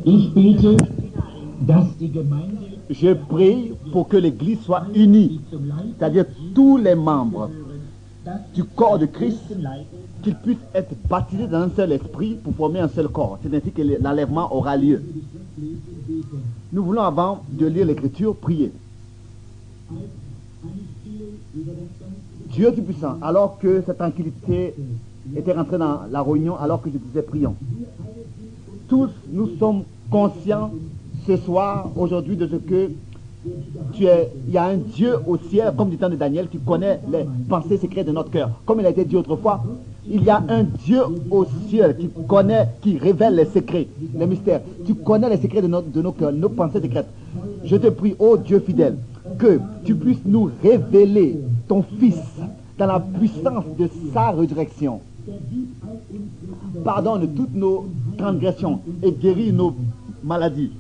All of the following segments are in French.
Ich bete, dass die Gemeinde, Je prie pour que l'Église soit unie, c'est-à-dire tous les membres du corps de Christ, qu'ils puissent être baptisés dans un seul esprit pour former un seul corps. C'est ainsi que l'enlèvement aura lieu. Nous voulons, avant de lire l'Écriture, prier. Dieu Tout-Puissant, alors que cette tranquillité était rentrée dans la réunion, alors que je disais prions. Tous nous sommes conscients ce soir, aujourd'hui, de ce que il y a un Dieu au ciel, comme du temps de Daniel, qui connaît les pensées secrètes de notre cœur. Comme il a été dit autrefois, il y a un Dieu au ciel qui connaît, qui révèle les secrets, les mystères. Tu connais les secrets de nos cœurs, nos pensées secrètes. Je te prie, ô Dieu fidèle, que tu puisses nous révéler ton Fils dans la puissance de sa résurrection. Pardonne toutes nos transgressions et guéris nos maladies.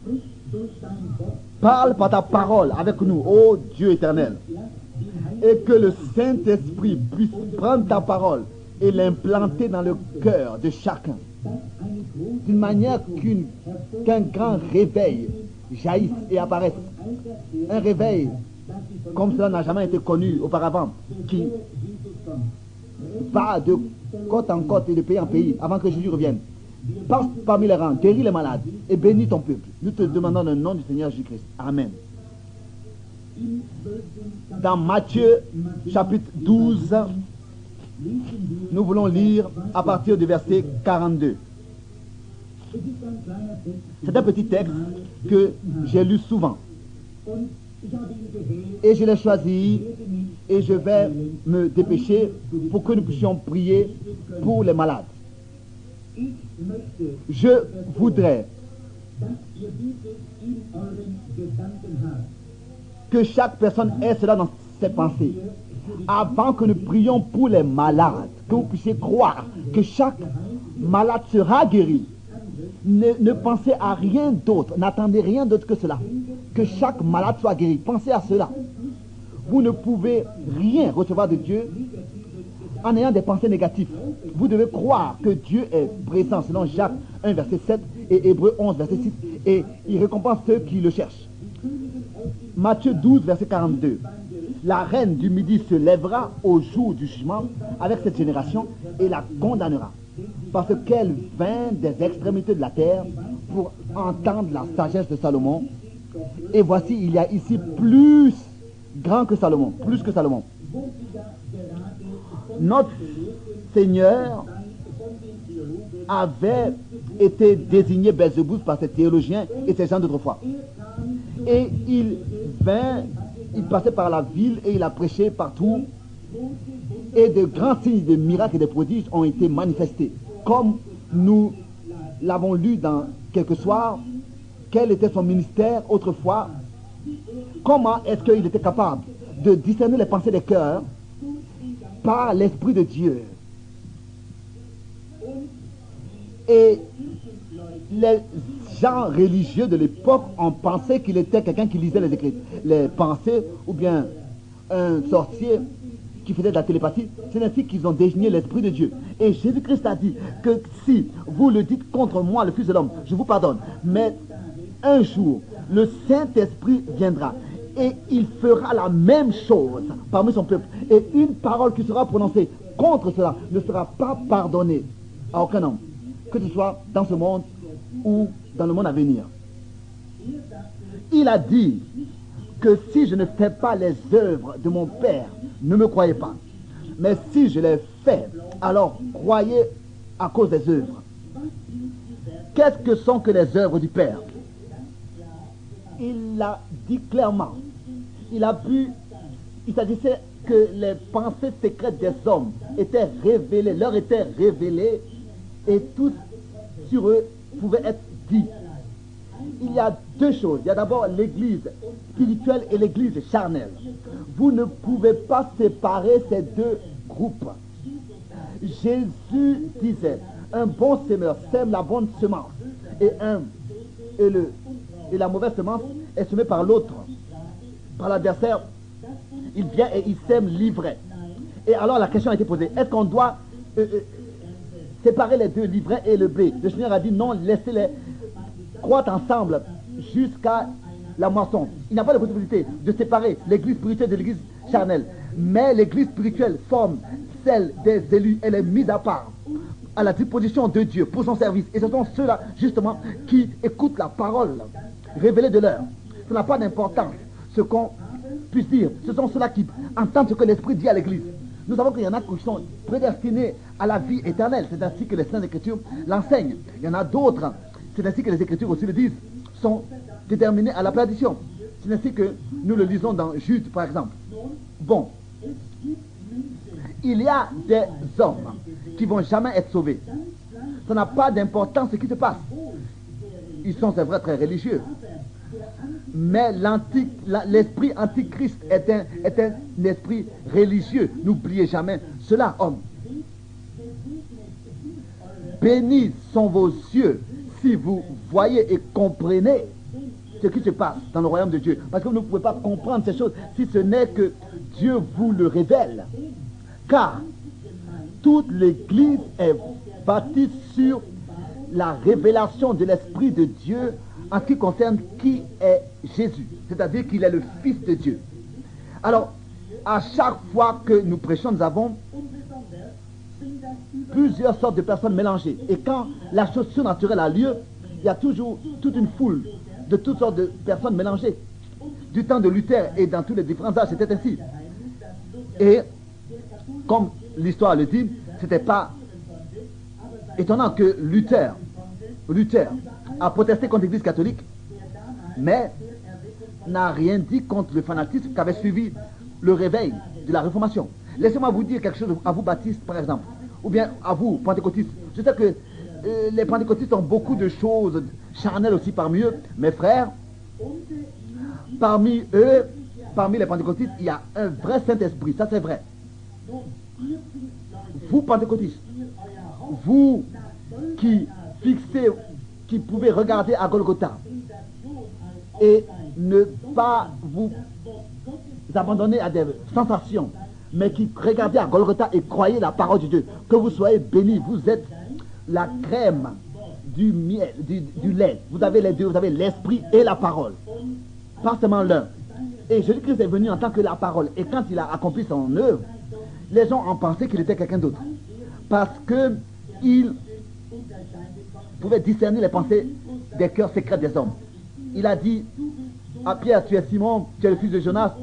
Parle par ta parole avec nous, ô Dieu éternel, et que le Saint-Esprit puisse prendre ta parole et l'implanter dans le cœur de chacun, d'une manière qu'un grand réveil jaillisse et apparaisse. Un réveil comme cela n'a jamais été connu auparavant, qui va de côte en côte et de pays en pays avant que Jésus revienne. Passe parmi les rangs, guéris les malades et bénis ton peuple. Nous te demandons le nom du Seigneur Jésus-Christ. Amen. Dans Matthieu chapitre 12, nous voulons lire à partir du verset 42. C'est un petit texte que j'ai lu souvent. Et je l'ai choisi et je vais me dépêcher pour que nous puissions prier pour les malades. Je voudrais que chaque personne ait cela dans ses pensées. Avant que nous prions pour les malades, que vous puissiez croire que chaque malade sera guéri. Ne pensez à rien d'autre, n'attendez rien d'autre que cela. Que chaque malade soit guéri. Pensez à cela. Vous ne pouvez rien recevoir de Dieu en ayant des pensées négatives. Vous devez croire que Dieu est présent, selon Jacques 1, verset 7 et Hébreux 11, verset 6, et il récompense ceux qui le cherchent. Matthieu 12, verset 42. La reine du Midi se lèvera au jour du jugement avec cette génération et la condamnera, parce qu'elle vint des extrémités de la terre pour entendre la sagesse de Salomon. Et voici, il y a ici plus grand que Salomon, plus que Salomon. Notre Seigneur avait été désigné Belzébuth par ses théologiens et ses gens d'autrefois. Et il vint, il passait par la ville et il a prêché partout. Et de grands signes de miracles et de prodiges ont été manifestés. Comme nous l'avons lu dans quelques soirs, quel était son ministère autrefois, comment est-ce qu'il était capable de discerner les pensées des cœurs par l'Esprit de Dieu. Et les gens religieux de l'époque ont pensé qu'il était quelqu'un qui lisait les écrits, les pensées, ou bien un sorcier qui faisait de la télépathie. C'est ainsi qu'ils ont désigné l'Esprit de Dieu. Et Jésus-Christ a dit que si vous le dites contre moi, le Fils de l'homme, je vous pardonne. Mais un jour, le Saint-Esprit viendra et il fera la même chose parmi son peuple. Et une parole qui sera prononcée contre cela ne sera pas pardonnée à aucun homme, que ce soit dans ce monde ou dans le monde à venir. Il a dit que si je ne fais pas les œuvres de mon Père, ne me croyez pas. Mais si je les fais, alors croyez à cause des œuvres. Qu'est-ce que sont que les œuvres du Père? Il l'a dit clairement. Il s'agissait que les pensées secrètes des hommes étaient révélées, leur étaient révélées, et tout sur eux pouvait être dit. Il y a deux choses. Il y a d'abord l'église spirituelle et l'église charnelle. Vous ne pouvez pas séparer ces deux groupes. Jésus disait, un bon semeur sème la bonne semence, et la mauvaise semence est semée par l'autre, par l'adversaire. Il vient et il sème l'ivraie. Et alors la question a été posée, est-ce qu'on doit séparer les deux, l'ivraie et le blé. Le Seigneur a dit non, laissez-les croître ensemble jusqu'à la moisson. Il n'y a pas de possibilité de séparer l'église spirituelle de l'église charnelle. Mais l'église spirituelle forme celle des élus. Elle est mise à part à la disposition de Dieu pour son service. Et ce sont ceux-là, justement, qui écoutent la parole révélée de l'heure. Ça n'a pas d'importance ce qu'on puisse dire. Ce sont ceux-là qui entendent ce que l'Esprit dit à l'église. Nous savons qu'il y en a qui sont prédestinés à la vie éternelle. C'est ainsi que les Saintes Écritures l'enseignent. Il y en a d'autres, c'est ainsi que les Écritures aussi le disent, sont déterminés à la perdition. C'est ainsi que nous le lisons dans Jude, par exemple. Bon, il y a des hommes qui ne vont jamais être sauvés. Ça n'a pas d'importance ce qui se passe. Ils sont, c'est vrai, très religieux. Mais l'esprit antichrist est un esprit religieux. N'oubliez jamais cela, homme. Bénis sont vos yeux si vous voyez et comprenez ce qui se passe dans le royaume de Dieu. Parce que vous ne pouvez pas comprendre ces choses si ce n'est que Dieu vous le révèle. Car toute l'Église est bâtie sur la révélation de l'Esprit de Dieu en ce qui concerne qui est Jésus, c'est-à-dire qu'il est le Fils de Dieu. Alors, à chaque fois que nous prêchons, nous avons plusieurs sortes de personnes mélangées. Et quand la chose surnaturelle a lieu, il y a toujours toute une foule de toutes sortes de personnes mélangées. Du temps de Luther et dans tous les différents âges, c'était ainsi. Et comme l'histoire le dit, c'était pas étonnant que Luther a protesté contre l'Église catholique, mais n'a rien dit contre le fanatisme qu'avait suivi le réveil de la Réformation. Laissez-moi vous dire quelque chose à vous baptistes, par exemple, ou bien à vous, pentecôtistes. Je sais que les pentecôtistes ont beaucoup de choses charnelles aussi parmi eux. Mes frères, parmi eux, parmi les pentecôtistes, il y a un vrai Saint-Esprit, ça c'est vrai. Vous, pentecôtistes, vous qui fixez, qui pouvez regarder à Golgotha et ne pas vous abandonner à des sensations, mais qui regardez à Golgotha et croyez la parole de Dieu, que vous soyez bénis. Vous êtes la crème du miel, du lait. Vous avez les deux, vous avez l'esprit et la parole, pas seulement l'un. Et Jésus-Christ est venu en tant que la parole, et quand il a accompli son œuvre, les gens ont pensé qu'il était quelqu'un d'autre, parce que il pouvait discerner les pensées des cœurs secrets des hommes. Il a dit à Pierre, tu es Simon, tu es le fils de Jonas.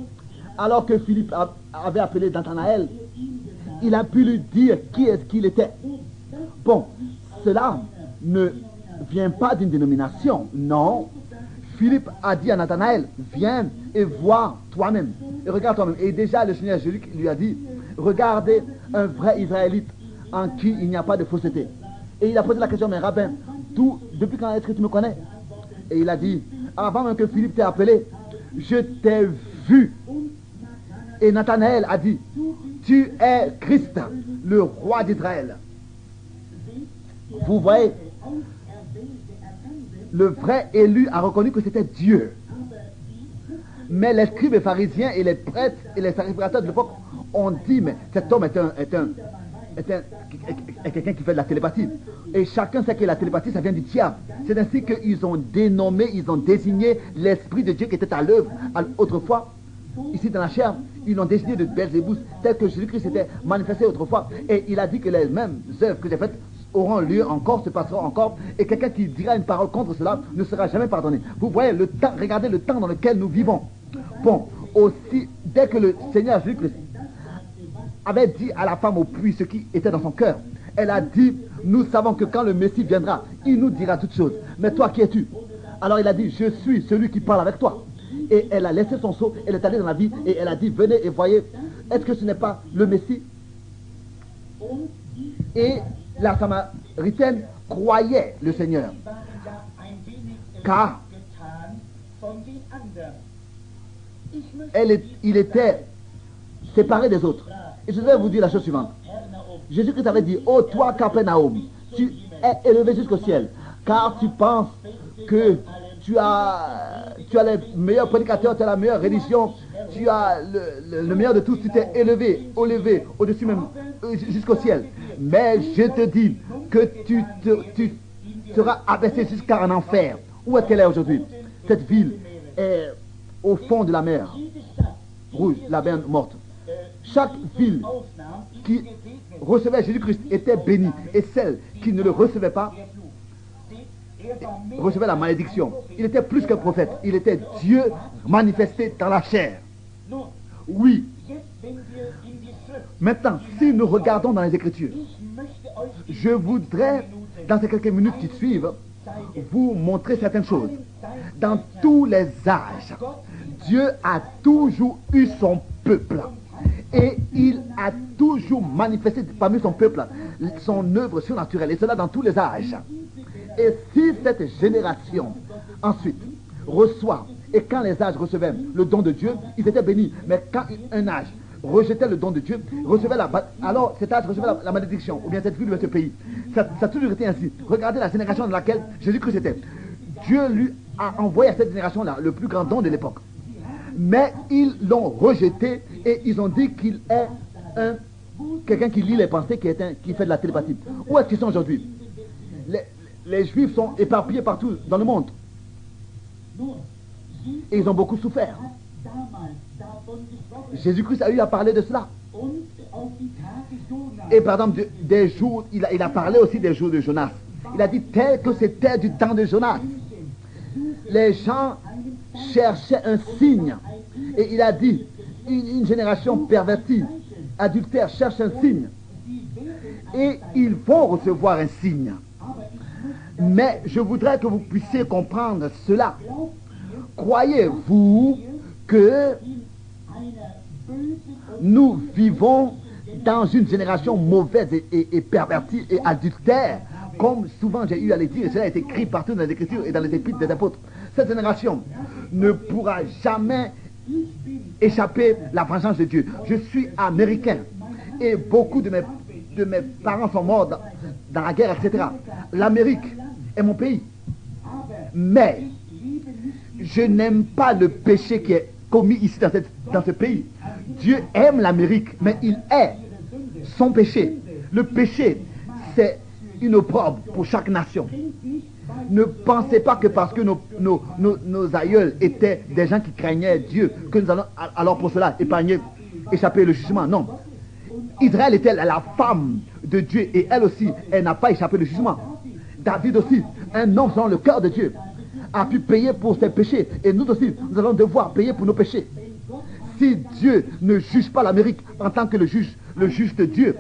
Alors que Philippe avait appelé Nathanaël, il a pu lui dire qui est-ce qu'il était. Bon, cela ne vient pas d'une dénomination, non. Philippe a dit à Nathanaël, viens et vois toi-même, et regarde toi-même. Et déjà le Seigneur Jésus lui a dit, regardez un vrai Israélite en qui il n'y a pas de fausseté. Et il a posé la question, mais rabbin, depuis quand est-ce que tu me connais? Et il a dit, avant même que Philippe t'ait appelé, je t'ai vu. Et Nathanaël a dit, tu es Christ, le roi d'Israël. Vous voyez, le vrai élu a reconnu que c'était Dieu. Mais les scribes et pharisiens et les prêtres et les sacrificateurs de l'époque ont dit, mais cet homme est quelqu'un qui fait de la télépathie. Et chacun sait que la télépathie, ça vient du diable. C'est ainsi qu'ils ont dénommé, ils ont désigné l'Esprit de Dieu qui était à l'œuvre autrefois. Ici dans la chair, ils l'ont désigné de Belzébuth, tel que Jésus-Christ s'était manifesté autrefois. Et il a dit que les mêmes œuvres que j'ai faites auront lieu encore, se passeront encore. Et quelqu'un qui dira une parole contre cela ne sera jamais pardonné. Vous voyez le temps, regardez le temps dans lequel nous vivons. Bon, aussi, dès que le Seigneur Jésus-Christ avait dit à la femme au puits ce qui était dans son cœur, elle a dit, nous savons que quand le Messie viendra, il nous dira toutes choses. Mais toi, qui es-tu? Alors il a dit, je suis celui qui parle avec toi. Et elle a laissé son seau, elle est allée dans la vie et elle a dit, venez et voyez, est-ce que ce n'est pas le Messie? Et la Samaritaine croyait le Seigneur, car il était séparé des autres. Et je vais vous dire la chose suivante. Jésus-Christ avait dit, ô toi Capernaum, tu es élevé jusqu'au ciel, car tu penses que tu as les meilleurs prédicateurs, tu as la meilleure religion, tu as le meilleur de tous, tu t'es élevé au-dessus même, jusqu'au ciel. Mais je te dis que tu seras abaissé jusqu'à un enfer. Où est-ce qu'elle est aujourd'hui? Cette ville est au fond de la mer Rouge, la mer morte. Chaque ville qui recevait Jésus-Christ était bénie, et celle qui ne le recevait pas recevait la malédiction. Il était plus qu'un prophète, il était Dieu manifesté dans la chair. Oui. Maintenant, si nous regardons dans les Écritures, je voudrais, dans ces quelques minutes qui suivent, vous montrer certaines choses. Dans tous les âges, Dieu a toujours eu son peuple. Et il a toujours manifesté parmi son peuple son œuvre surnaturelle. Et cela dans tous les âges. Et si cette génération, ensuite, reçoit, et quand les âges recevaient le don de Dieu, ils étaient bénis. Mais quand un âge rejetait le don de Dieu, alors cet âge recevait la malédiction, ou bien cette ville ou ce pays. Ça a toujours été ainsi. Regardez la génération dans laquelle Jésus-Christ était. Dieu lui a envoyé à cette génération-là le plus grand don de l'époque. Mais ils l'ont rejeté et ils ont dit qu'il est quelqu'un qui lit les pensées, qui fait de la télépathie. Où est-ce qu'ils sont aujourd'hui? Les Juifs sont éparpillés partout dans le monde. Et ils ont beaucoup souffert. Jésus-Christ a eu à parler de cela. Et par exemple, des jours, il a parlé aussi des jours de Jonas. Il a dit tel que c'était du temps de Jonas. Les gens cherchaient un signe. Et il a dit, une génération pervertie, adultère, cherche un signe. Et ils vont recevoir un signe. Mais je voudrais que vous puissiez comprendre cela. Croyez-vous que nous vivons dans une génération mauvaise et pervertie et adultère, comme souvent j'ai eu à le dire, et cela est écrit partout dans les Écritures et dans les épîtres des apôtres. Cette génération ne pourra jamais échapper la vengeance de Dieu. Je suis américain et beaucoup de mes parents sont morts dans la guerre, etc. L'Amérique est mon pays. Mais je n'aime pas le péché qui est commis ici dans ce pays. Dieu aime l'Amérique, mais il est son péché. Le péché, c'est une opprobre pour chaque nation. Ne pensez pas que parce que nos aïeuls étaient des gens qui craignaient Dieu, que nous allons alors pour cela échapper le jugement. Non. Israël était la femme de Dieu et elle aussi, elle n'a pas échappé le jugement. David aussi, un homme selon le cœur de Dieu, a pu payer pour ses péchés. Et nous aussi, nous allons devoir payer pour nos péchés. Si Dieu ne juge pas l'Amérique en tant que le juge de Dieu,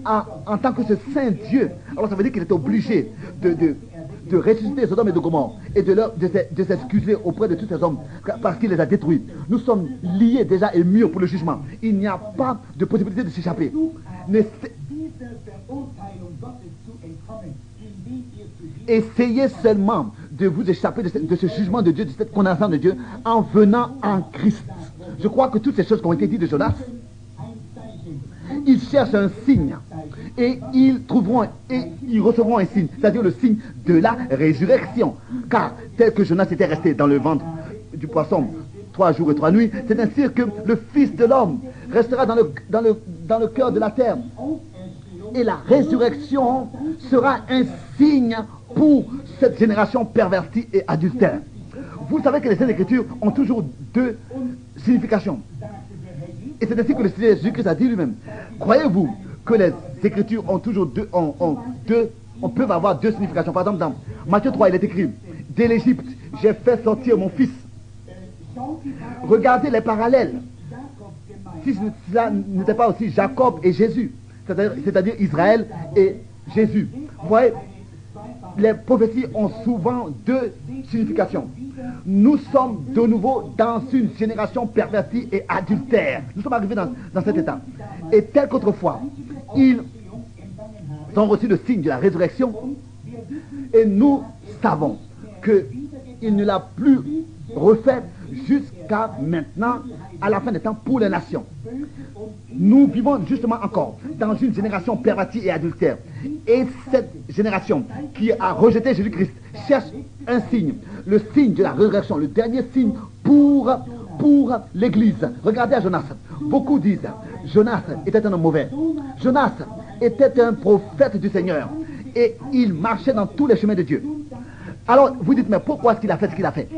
en tant que ce saint Dieu, alors ça veut dire qu'il est obligé de ressusciter Sodome et de Gomorrhe et de s'excuser auprès de tous ces hommes parce qu'il les a détruits. Nous sommes liés déjà et mûrs pour le jugement. Il n'y a pas de possibilité de s'échapper. Essayez seulement de vous échapper de ce jugement de Dieu, de cette condamnation de Dieu, en venant en Christ. Je crois que toutes ces choses qui ont été dites de Jonas, ils cherchent un signe et ils recevront un signe, c'est-à-dire le signe de la résurrection. Car tel que Jonas était resté dans le ventre du poisson 3 jours et 3 nuits, c'est ainsi que le Fils de l'homme restera dans le cœur de la terre. Et la résurrection sera un signe pour cette génération pervertie et adultère. Vous savez que les Saintes Écritures ont toujours deux significations. Et c'est ainsi que le Seigneur Jésus-Christ a dit lui-même. Croyez-vous que les Écritures ont toujours on peut avoir deux significations. Par exemple, dans Matthieu 3, il est écrit, dès l'Égypte, j'ai fait sortir mon fils. Regardez les parallèles. Si cela n'était pas aussi Jacob et Jésus, c'est-à-dire Israël et Jésus. Vous voyez, les prophéties ont souvent deux significations. Nous sommes de nouveau dans une génération pervertie et adultère. Nous sommes arrivés dans cet état. Et tel qu'autrefois, ils ont reçu le signe de la résurrection. Et nous savons qu'il ne l'a plus refait jusqu'à maintenant, à la fin des temps, pour les nations. Nous vivons justement encore dans une génération pervertie et adultère. Et cette génération qui a rejeté Jésus-Christ cherche un signe, le signe de la résurrection, le dernier signe pour pour l'Église. Regardez à Jonas. Beaucoup disent, Jonas était un homme mauvais. Jonas était un prophète du Seigneur. Et il marchait dans tous les chemins de Dieu. Alors, vous dites, mais pourquoi est-ce qu'il a fait ce qu'il a fait?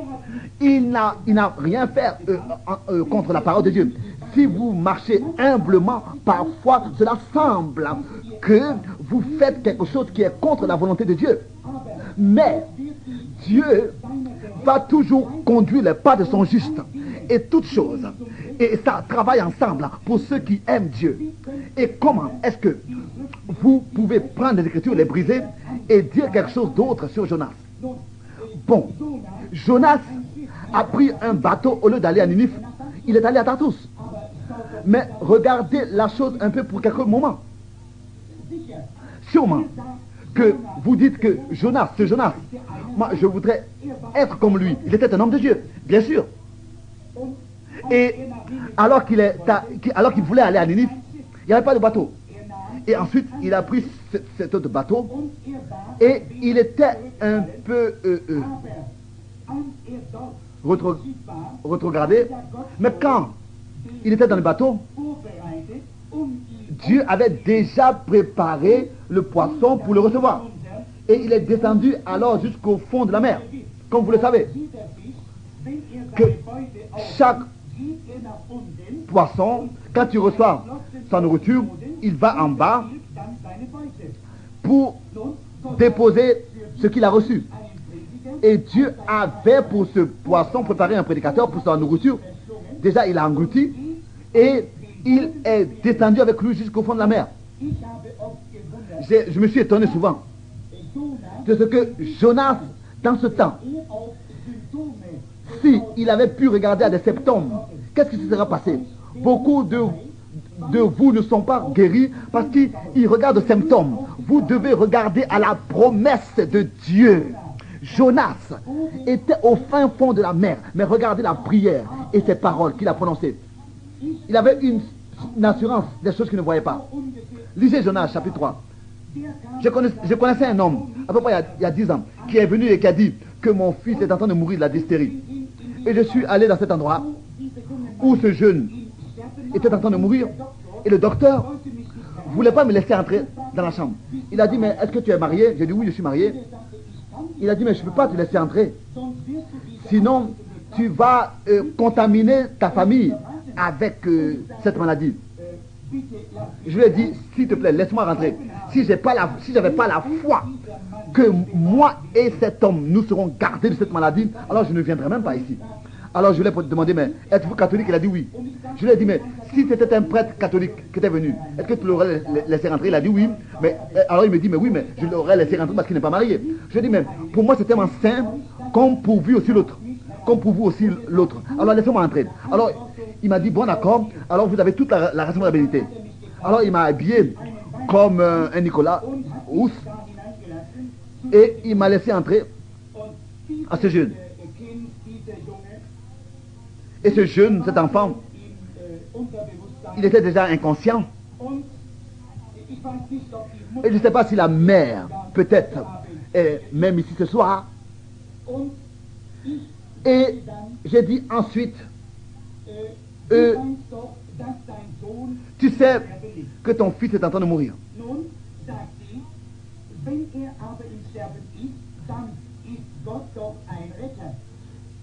Il n'a rien fait contre la parole de Dieu. Si vous marchez humblement, parfois, cela semble que vous faites quelque chose qui est contre la volonté de Dieu. Mais Dieu va toujours conduire les pas de son juste. Et toutes choses. Et ça travaille ensemble pour ceux qui aiment Dieu. Et comment est-ce que vous pouvez prendre les Écritures, les briser et dire quelque chose d'autre sur Jonas? Bon, Jonas a pris un bateau au lieu d'aller à Ninive. Il est allé à Tartus. Mais regardez la chose un peu pour quelques moments. Sûrement que vous dites que Jonas, ce Jonas, moi je voudrais être comme lui. Il était un homme de Dieu, bien sûr. Et alors qu'il voulait aller à Ninive, il n'y avait pas de bateau. Et ensuite, il a pris cet autre bateau et il était un peu retrogradé. Mais quand il était dans le bateau, Dieu avait déjà préparé le poisson pour le recevoir. Et il est descendu alors jusqu'au fond de la mer. Comme vous le savez, que chaque poisson, quand il reçoit sa nourriture, il va en bas pour déposer ce qu'il a reçu. Et Dieu avait pour ce poisson préparé un prédicateur pour sa nourriture. Déjà, il a englouti et il est descendu avec lui jusqu'au fond de la mer. Je me suis étonné souvent de ce que Jonas, dans ce temps, si il avait pu regarder à des symptômes, qu'est-ce qui se serait passé? Beaucoup de vous ne sont pas guéris parce qu'ils regardent aux symptômes. Vous devez regarder à la promesse de Dieu. Jonas était au fin fond de la mer, mais regardez la prière et ses paroles qu'il a prononcées. Il avait une assurance des choses qu'il ne voyait pas. Lisez Jonas chapitre 3. Je connaissais un homme, à peu près il y a 10 ans, qui est venu et qui a dit que mon fils est en train de mourir de la dystérie. Et je suis allé dans cet endroit où ce jeune était en train de mourir et le docteur ne voulait pas me laisser entrer dans la chambre. Il a dit, mais est-ce que tu es marié? J'ai dit, oui, je suis marié. Il a dit, mais je ne peux pas te laisser entrer. Sinon, tu vas contaminer ta famille avec cette maladie. Je lui ai dit, s'il te plaît, laisse-moi rentrer. Si je n'avais pas la foi que moi et cet homme, nous serons gardés de cette maladie, alors je ne viendrai même pas ici. Alors je lui ai demandé, mais êtes-vous catholique? Il a dit oui. Je lui ai dit, mais si c'était un prêtre catholique qui était venu, est-ce que tu l'aurais laissé rentrer? Il a dit oui. Mais alors il me dit, mais oui, mais je l'aurais laissé rentrer parce qu'il n'est pas marié. Je lui ai dit, mais pour moi c'était un saint comme pour vous aussi l'autre. Comme pour vous aussi l'autre. Alors laissez-moi entrer. Alors il m'a dit, bon d'accord, alors vous avez toute la responsabilité. Alors il m'a habillé comme un Nicolas Rousse et il m'a laissé entrer à ce jeune. Et ce jeune, cet enfant, il était déjà inconscient. Et je ne sais pas si la mère, peut-être, est même ici ce soir. Et j'ai dit ensuite, tu sais que ton fils est en train de mourir.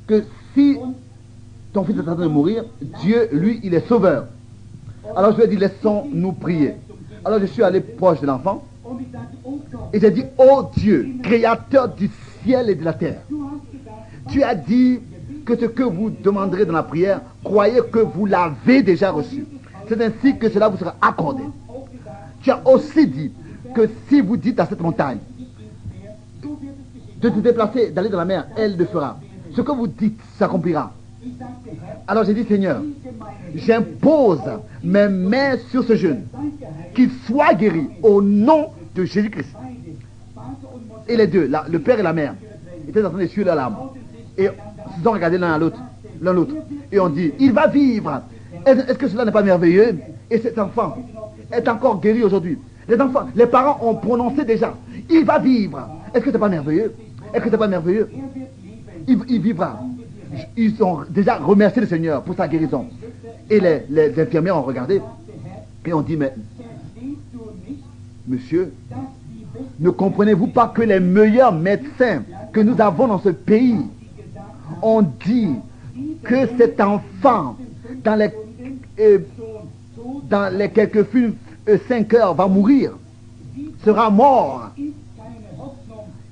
Que si ton fils est en train de mourir, Dieu, lui, il est sauveur. Alors je lui ai dit, laissons-nous prier. Alors je suis allé proche de l'enfant et j'ai dit, oh Dieu, créateur du ciel et de la terre, tu as dit que ce que vous demanderez dans la prière, croyez que vous l'avez déjà reçu. C'est ainsi que cela vous sera accordé. Tu as aussi dit que si vous dites à cette montagne de te déplacer, d'aller dans la mer, elle le fera. Ce que vous dites s'accomplira. Alors j'ai dit, Seigneur, j'impose mes mains sur ce jeune, qu'il soit guéri au nom de Jésus-Christ. Et les deux, le père et la mère, étaient en train de suivre la larme. Et ils se sont regardés l'un l'autre. Et on dit, il va vivre. Est-ce que cela n'est pas merveilleux? Et cet enfant est encore guéri aujourd'hui. Les parents ont prononcé déjà, il va vivre. Est-ce que ce n'est pas merveilleux? Est-ce que ce n'est pas merveilleux? Il vivra. ils ont déjà remercié le Seigneur pour sa guérison. Et les infirmières ont regardé et ont dit, mais monsieur, ne comprenez-vous pas que les meilleurs médecins que nous avons dans ce pays ont dit que cet enfant, dans les quelques 5 heures, va mourir, sera mort.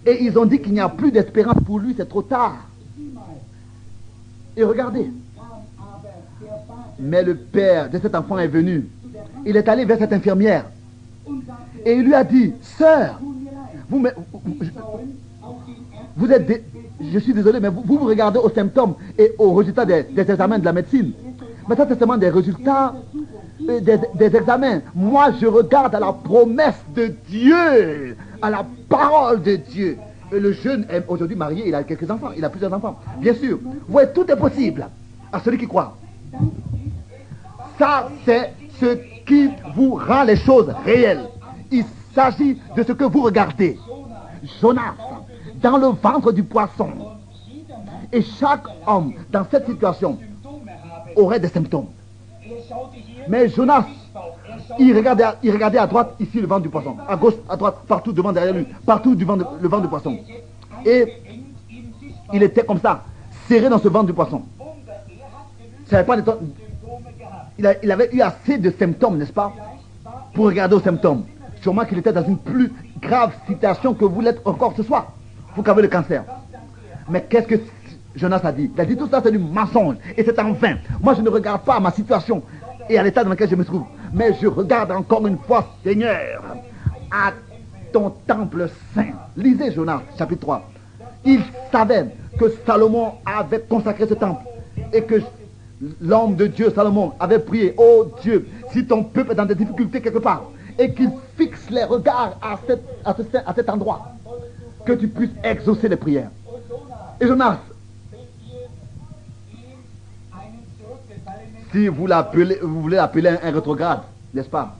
Et ils ont dit qu'il n'y a plus d'espérance pour lui, c'est trop tard. Et regardez. Mais le père de cet enfant est venu. Il est allé vers cette infirmière. Et il lui a dit, sœur, vous êtes... Je suis désolé, mais vous regardez aux symptômes et aux résultats des examens de la médecine. Mais ça, c'est seulement des résultats des examens. Moi, je regarde à la promesse de Dieu, à la parole de Dieu. Et le jeune est aujourd'hui marié, il a quelques enfants, il a plusieurs enfants. Bien sûr, vous voyez, tout est possible à celui qui croit. Ça, c'est ce qui vous rend les choses réelles. Il s'agit de ce que vous regardez. Jonas, dans le ventre du poisson. Et chaque homme, dans cette situation, aurait des symptômes. Mais Jonas, il regardait à droite, ici, le ventre du poisson. À gauche, à droite, partout devant, derrière lui. Partout le ventre du poisson. Et il était comme ça, serré dans ce ventre du poisson. Il avait eu assez de symptômes, n'est-ce pas, pour regarder aux symptômes. Sûrement qu'il était dans une plus grave situation que vous l'êtes encore ce soir. Vous qui avez le cancer. Mais qu'est-ce que Jonas a dit? Il a dit tout ça, c'est du mensonge. Et c'est en vain. Moi, je ne regarde pas à ma situation et à l'état dans lequel je me trouve. Mais je regarde encore une fois, Seigneur, à ton temple saint. Lisez Jonas, chapitre 3. Il savait que Salomon avait consacré ce temple. Et que l'homme de Dieu, Salomon, avait prié, oh Dieu, si ton peuple est dans des difficultés quelque part, et qu'il fixe les regards à cet endroit, que tu puisses exaucer les prières. Et Jonas, si vous voulez l'appeler un rétrograde, n'est-ce pas,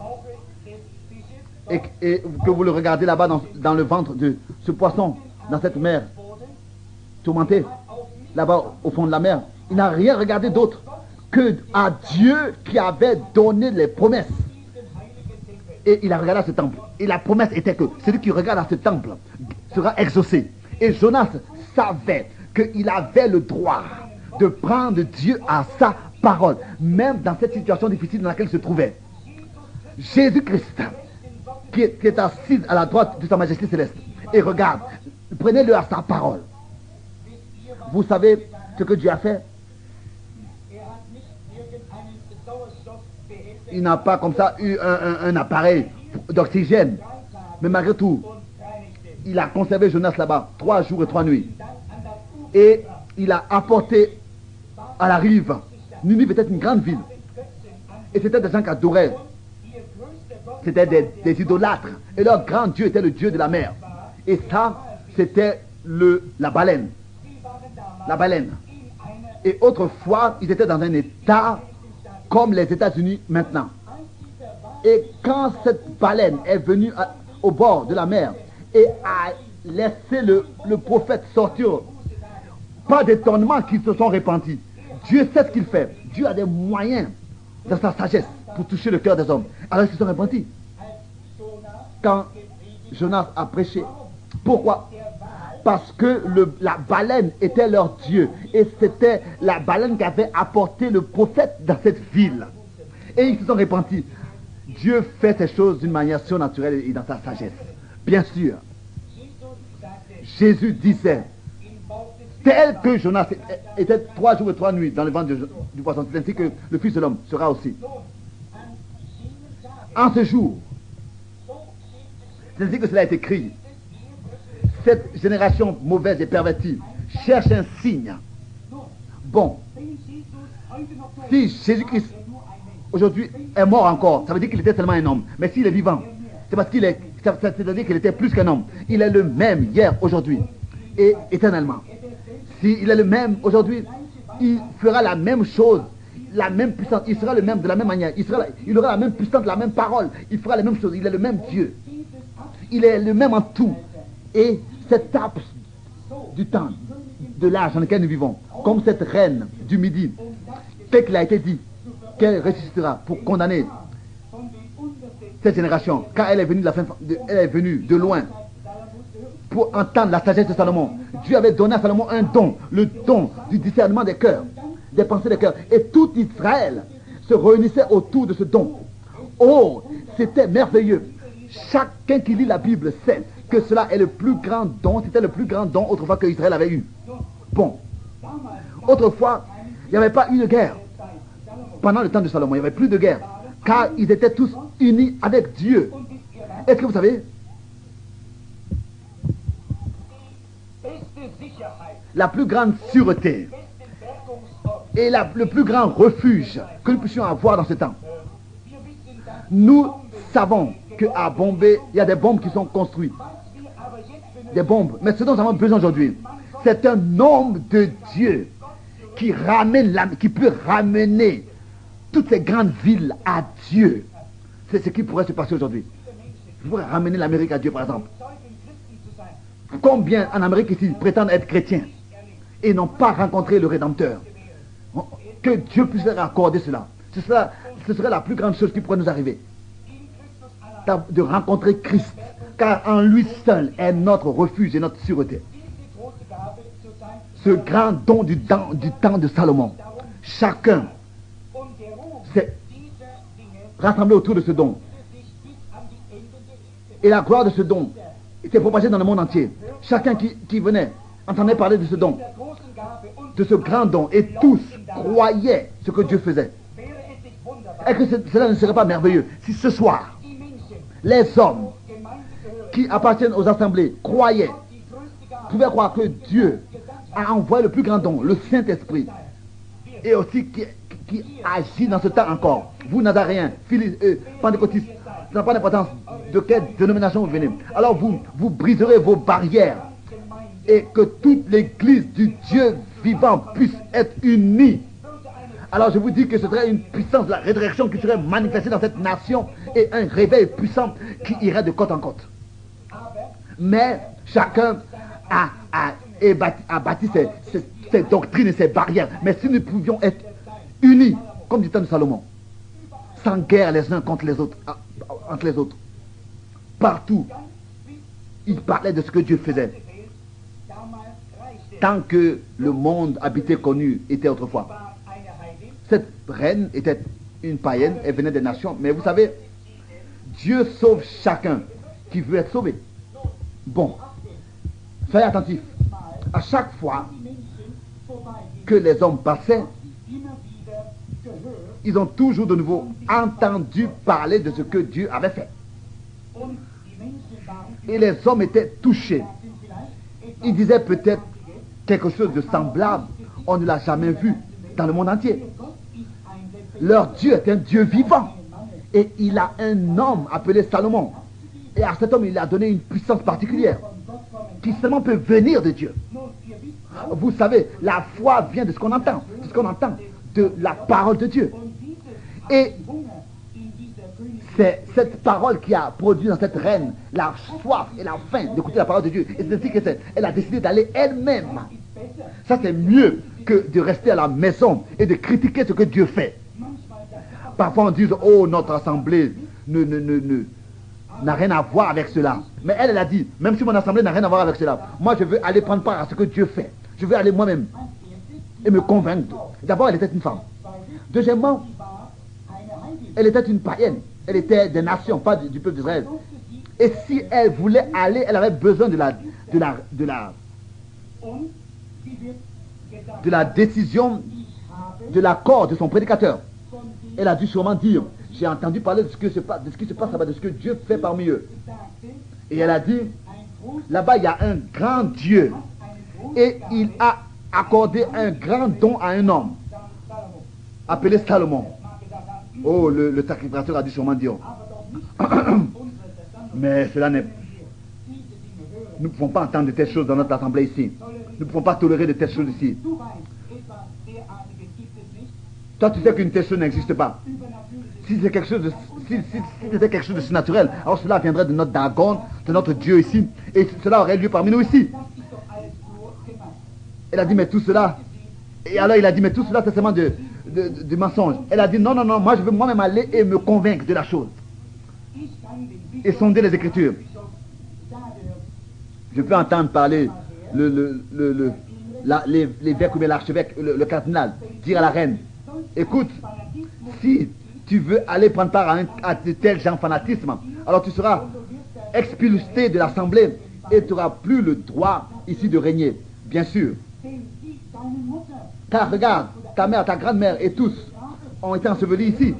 et que vous le regardez là-bas dans le ventre de ce poisson, dans cette mer tourmentée, là-bas au fond de la mer, il n'a rien regardé d'autre que à Dieu qui avait donné les promesses. Et il a regardé à ce temple. Et la promesse était que celui qui regarde à ce temple sera exaucé. Et Jonas savait qu'il avait le droit de prendre Dieu à sa parole, même dans cette situation difficile dans laquelle il se trouvait. Jésus-Christ, qui est assis à la droite de sa majesté céleste, et regarde, prenez-le à sa parole. Vous savez ce que Dieu a fait? Il n'a pas comme ça eu un appareil d'oxygène. Mais malgré tout, il a conservé Jonas là-bas 3 jours et 3 nuits. Et il a apporté à la rive. Ninive était une grande ville. Et c'était des gens qui adoraient. C'était des idolâtres. Et leur grand Dieu était le Dieu de la mer. Et ça, c'était la baleine. La baleine. Et autrefois, ils étaient dans un état comme les États-Unis maintenant. Et quand cette baleine est venue au bord de la mer et a laissé le prophète sortir, pas d'étonnement qu'ils se sont répandus. Dieu sait ce qu'il fait. Dieu a des moyens dans sa sagesse pour toucher le cœur des hommes. Alors ils se sont répandus. Quand Jonas a prêché, pourquoi? Parce que la baleine était leur Dieu. Et c'était la baleine qui avait apporté le prophète dans cette ville. Et ils se sont répandus. Dieu fait ces choses d'une manière surnaturelle et dans sa sagesse. Bien sûr. Jésus disait, tel que Jonas était 3 jours et 3 nuits dans le ventre du poisson, c'est ainsi que le Fils de l'homme sera aussi. En ce jour, c'est ainsi que cela a été écrit. Cette génération mauvaise et pervertie cherche un signe. Bon, si Jésus-Christ aujourd'hui est mort encore, ça veut dire qu'il était seulement un homme. Mais s'il est vivant, c'est parce c'est-à-dire qu'il était plus qu'un homme. Il est le même hier, aujourd'hui et éternellement. S'il est le même aujourd'hui, il fera la même chose, la même puissance. Il sera le même de la même manière. Il aura la même puissance, la même parole. Il fera la même chose. Il est le même Dieu. Il est le même en tout. Et cette tape du temps, de l'âge dans lequel nous vivons, comme cette reine du Midi, tel qu'il a été dit, qu'elle ressuscitera pour condamner cette génération, car elle est venue elle est venue de loin pour entendre la sagesse de Salomon. Dieu avait donné à Salomon un don, le don du discernement des cœurs, des pensées des cœurs. Et tout Israël se réunissait autour de ce don. Oh, c'était merveilleux. Chacun qui lit la Bible sait que cela est le plus grand don. C'était le plus grand don autrefois que Israël avait eu. Bon, autrefois, il n'y avait pas eu de guerre. Pendant le temps de Salomon, il n'y avait plus de guerre. Car ils étaient tous unis avec Dieu. Est-ce que vous savez? La plus grande sûreté et le plus grand refuge que nous puissions avoir dans ce temps. Nous savons qu'à Bombay, il y a des bombes qui sont construites. Des bombes. Mais ce dont nous avons besoin aujourd'hui, c'est un homme de Dieu qui peut ramener toutes ces grandes villes à Dieu. C'est ce qui pourrait se passer aujourd'hui. Je pourrais ramener l'Amérique à Dieu, par exemple. Combien en Amérique ici prétendent être chrétiens et n'ont pas rencontré le Rédempteur? Que Dieu puisse leur accorder cela. Ce serait la plus grande chose qui pourrait nous arriver. De rencontrer Christ. Car en lui seul est notre refuge et notre sûreté. Ce grand don du temps de Salomon. Chacun s'est rassemblé autour de ce don. Et la gloire de ce don s'est propagée dans le monde entier. Chacun qui venait entendait parler de ce don, de ce grand don, et tous croyaient ce que Dieu faisait. Est-ce que cela ne serait pas merveilleux si ce soir, les hommes qui appartiennent aux assemblées pouvaient croire que Dieu a envoyé le plus grand don, le Saint-Esprit, et aussi qui agit dans ce temps encore. Vous, Nazaréens, Pentecôtistes, ça n'a pas d'importance de quelle dénomination vous venez. Alors vous briserez vos barrières et que toute l'église du Dieu vivant puisse être unie. Alors je vous dis que ce serait une puissance de la résurrection qui serait manifestée dans cette nation et un réveil puissant qui irait de côte en côte. Mais chacun a bâti ses doctrines et ses barrières. Mais si nous pouvions être unis, comme du temps de Salomon, sans guerre les uns contre les autres, partout, il parlait de ce que Dieu faisait. Tant que le monde habité connu était autrefois. Cette reine était une païenne, elle venait des nations, mais vous savez, Dieu sauve chacun qui veut être sauvé. Bon, soyez attentifs. À chaque fois que les hommes passaient, ils ont toujours de nouveau entendu parler de ce que Dieu avait fait. Et les hommes étaient touchés. Ils disaient peut-être quelque chose de semblable. On ne l'a jamais vu dans le monde entier. Leur Dieu est un Dieu vivant. Et il a un homme appelé Salomon. Et à cet homme, il a donné une puissance particulière qui seulement peut venir de Dieu. Vous savez, la foi vient de ce qu'on entend. De ce qu'on entend de la parole de Dieu. Et c'est cette parole qui a produit dans cette reine la soif et la faim d'écouter la parole de Dieu. Et c'est ainsi qu'elle a décidé d'aller elle-même. Ça, c'est mieux que de rester à la maison et de critiquer ce que Dieu fait. Parfois, on dit, oh, notre assemblée n'a rien à voir avec cela. Mais elle a dit, même si mon assemblée n'a rien à voir avec cela, moi, je veux aller prendre part à ce que Dieu fait. Je veux aller moi-même et me convaincre. D'abord, elle était une femme. Deuxièmement, elle était une païenne. Elle était des nations, pas du peuple d'Israël. Et si elle voulait aller, elle avait besoin de la décision, de l'accord de son prédicateur. Elle a dû sûrement dire, j'ai entendu parler de ce qui se passe là-bas, de ce que Dieu fait parmi eux. Et elle a dit, là-bas il y a un grand Dieu. Et il a accordé un grand don à un homme, appelé Salomon. Oh, le sacrificateur a dû sûrement dire, mais cela n'est... Nous ne pouvons pas entendre de telles choses dans notre assemblée ici. Nous ne pouvons pas tolérer de telles choses ici. Toi, tu sais qu'une telle chose n'existe pas. Si c'était quelque chose de surnaturel, alors cela viendrait de notre Dagon, de notre Dieu ici, et cela aurait lieu parmi nous ici. Elle a dit, mais tout cela Et alors il a dit, mais tout cela c'est seulement du mensonge. Elle a dit, non, non, non, moi je veux moi-même aller et me convaincre de la chose. Et sonder les Écritures. Je peux entendre parler les évêques ou bien l'archevêque, le cardinal, dire à la reine, écoute, si tu veux aller prendre part à de tels gens fanatisme, alors tu seras expulsé de l'assemblée et tu n'auras plus le droit ici de régner, bien sûr. Car regarde, ta mère, ta grand-mère et tous ont été ensevelis ici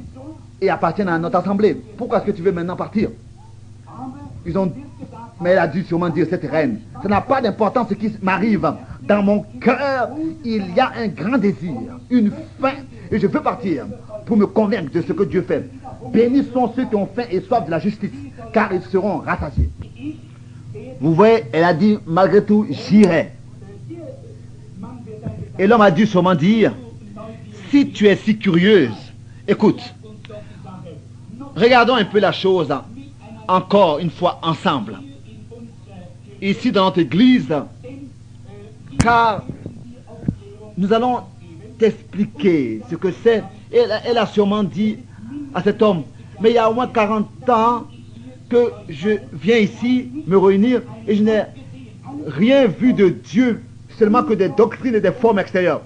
et appartiennent à notre assemblée. Pourquoi est-ce que tu veux maintenant partir? Mais elle a dû sûrement dire, cette reine, ça n'a pas d'importance ce qui m'arrive. Dans mon cœur, il y a un grand désir, une faim, et je veux partir pour me convaincre de ce que Dieu fait. Bénis sont ceux qui ont faim et soif de la justice, car ils seront rassasiés. Vous voyez, elle a dit, malgré tout, j'irai. Et l'homme a dû sûrement dire, si tu es si curieuse, écoute, regardons un peu la chose encore une fois ensemble. Ici dans notre église, car nous allons t'expliquer ce que c'est. Elle a sûrement dit à cet homme, mais il y a au moins 40 ans que je viens ici me réunir et je n'ai rien vu de Dieu, seulement que des doctrines et des formes extérieures.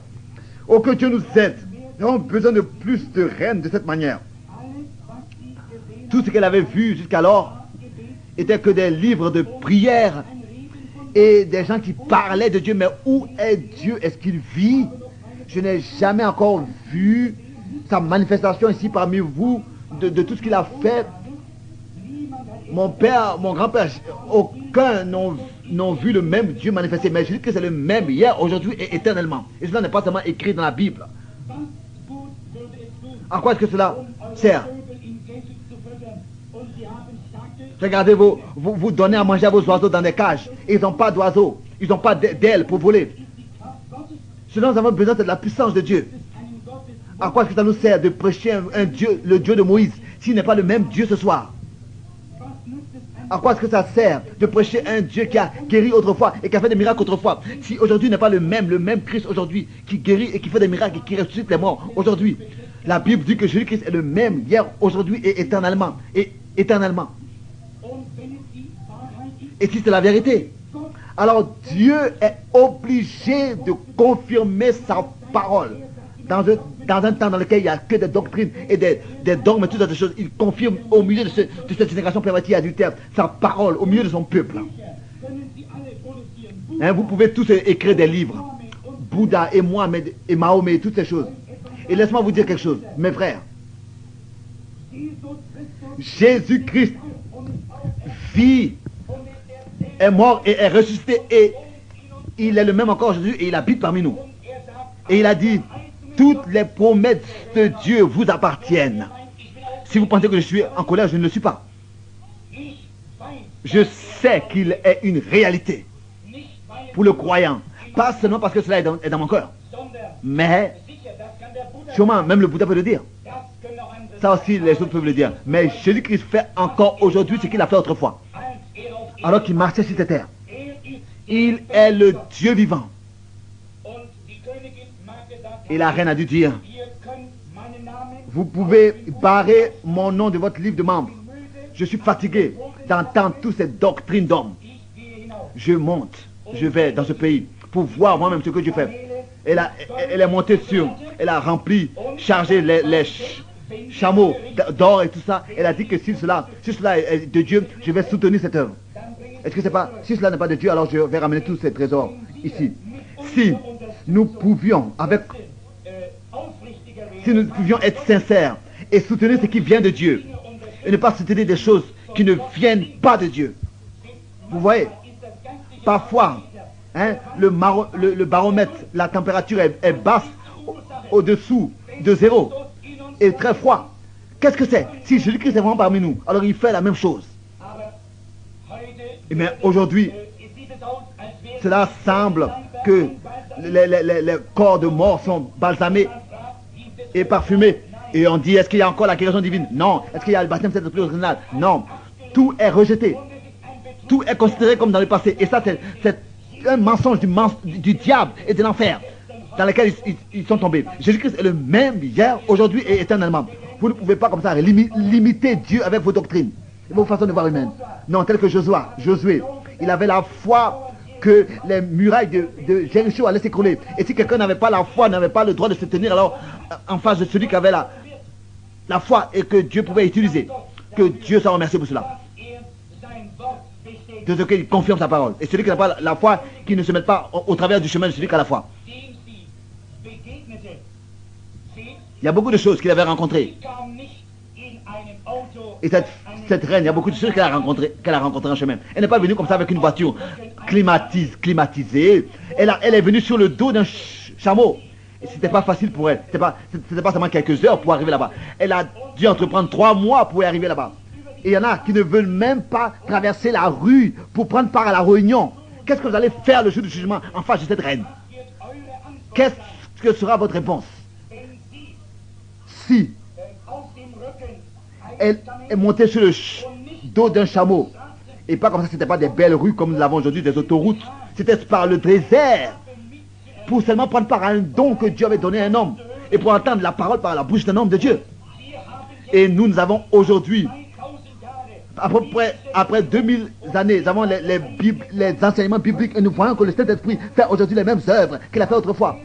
Oh, que Dieu nous aide. Nous avons besoin de plus de reines de cette manière. Tout ce qu'elle avait vu jusqu'alors était que des livres de prière et des gens qui parlaient de Dieu. Mais où est Dieu? Est-ce qu'il vit? Je n'ai jamais encore vu sa manifestation ici parmi vous, de tout ce qu'il a fait. Mon père, mon grand-père, aucun n'ont vu le même Dieu manifesté. Mais je dis que c'est le même hier, aujourd'hui et éternellement. Et cela n'est pas seulement écrit dans la Bible. À quoi est-ce que cela sert? Regardez, vous donnez à manger à vos oiseaux dans des cages. Et ils n'ont pas d'oiseaux. Ils n'ont pas d'ailes pour voler. Ce dont nous avons besoin, c'est de la puissance de Dieu. À quoi est-ce que ça nous sert de prêcher un Dieu, le Dieu de Moïse, s'il n'est pas le même Dieu ce soir? À quoi est-ce que ça sert de prêcher un Dieu qui a guéri autrefois et qui a fait des miracles autrefois, si aujourd'hui n'est pas le même Christ aujourd'hui, qui guérit et qui fait des miracles et qui ressuscite les morts aujourd'hui? La Bible dit que Jésus-Christ est le même hier, aujourd'hui et éternellement. Et si c'est la vérité, alors Dieu est obligé de confirmer sa parole. Dans un temps dans lequel il n'y a que des doctrines et des dogmes et toutes ces choses, il confirme au milieu de cette génération pervertie et adultère sa parole, au milieu de son peuple. Hein, vous pouvez tous écrire des livres, Bouddha et Mohamed et Mahomet et toutes ces choses. Et laisse-moi vous dire quelque chose, mes frères. Jésus-Christ vit, est mort et est ressuscité et il est le même encore aujourd'hui et il habite parmi nous. Et il a dit, toutes les promesses de Dieu vous appartiennent. Si vous pensez que je suis en colère, je ne le suis pas. Je sais qu'il est une réalité pour le croyant. Pas seulement parce que cela est dans mon cœur. Mais, sûrement, même le Bouddha peut le dire. Ça aussi, les autres peuvent le dire. Mais Jésus-Christ fait encore aujourd'hui ce qu'il a fait autrefois. Alors qu'il marchait sur cette terre. Il est le Dieu vivant. Et la reine a dû dire, vous pouvez barrer mon nom de votre livre de membres. Je suis fatigué d'entendre toutes ces doctrines d'hommes. Je monte, je vais dans ce pays pour voir moi-même ce que Dieu fait. Elle est montée elle a rempli, chargé les chameaux d'or et tout ça. Elle a dit que si cela est de Dieu, je vais soutenir cette œuvre. Est-ce que c'est pas, si cela n'est pas de Dieu, alors je vais ramener tous ces trésors ici. Si nous pouvions être sincères et soutenir ce qui vient de Dieu et ne pas soutenir des choses qui ne viennent pas de Dieu. Vous voyez, parfois, hein, le baromètre, la température est basse au-dessous de 0 et très froid. Qu'est-ce que c'est? Si Jésus-Christ est vraiment parmi nous, alors il fait la même chose. Mais aujourd'hui, cela semble que les corps de mort sont balsamés et parfumés. Et on dit, est-ce qu'il y a encore la guérison divine? Non. Est-ce qu'il y a le baptême de l'Esprit original? Non. Tout est rejeté. Tout est considéré comme dans le passé. Et ça, c'est un mensonge du diable et de l'enfer. dans lesquels ils sont tombés. Jésus-Christ est le même hier, aujourd'hui et éternellement. Vous ne pouvez pas comme ça limiter Dieu avec vos doctrines et vos façons de voir humaines. Non, tel que Josué, il avait la foi que les murailles de Jéricho allaient s'écrouler. Et si quelqu'un n'avait pas la foi, n'avait pas le droit de se tenir alors en face de celui qui avait la foi et que Dieu pouvait utiliser. Que Dieu soit remercié pour cela. De ce qu'il confirme sa parole. Et celui qui n'a pas la foi, qui ne se met pas au travers du chemin de celui qui a la foi. Il y a beaucoup de choses qu'il avait rencontrées. Et cette reine, il y a beaucoup de choses qu'elle a rencontrées en chemin. Elle n'est pas venue comme ça avec une voiture climatisée. Elle est venue sur le dos d'un chameau. Et c'était pas facile pour elle. C'était pas seulement quelques heures pour arriver là-bas. Elle a dû entreprendre 3 mois pour y arriver là-bas. Et il y en a qui ne veulent même pas traverser la rue pour prendre part à la réunion. Qu'est-ce que vous allez faire le jour du jugement en face de cette reine? Qu'est-ce que sera votre réponse? Si elle est montée sur le dos d'un chameau, et pas comme ça, c'était pas des belles rues comme nous l'avons aujourd'hui, des autoroutes, c'était par le désert, pour seulement prendre part à un don que Dieu avait donné à un homme, et pour entendre la parole par la bouche d'un homme de Dieu. Et nous avons aujourd'hui, à peu près après 2000 années, nous avons les enseignements bibliques, et nous voyons que le Saint-Esprit fait aujourd'hui les mêmes œuvres qu'il a fait autrefois.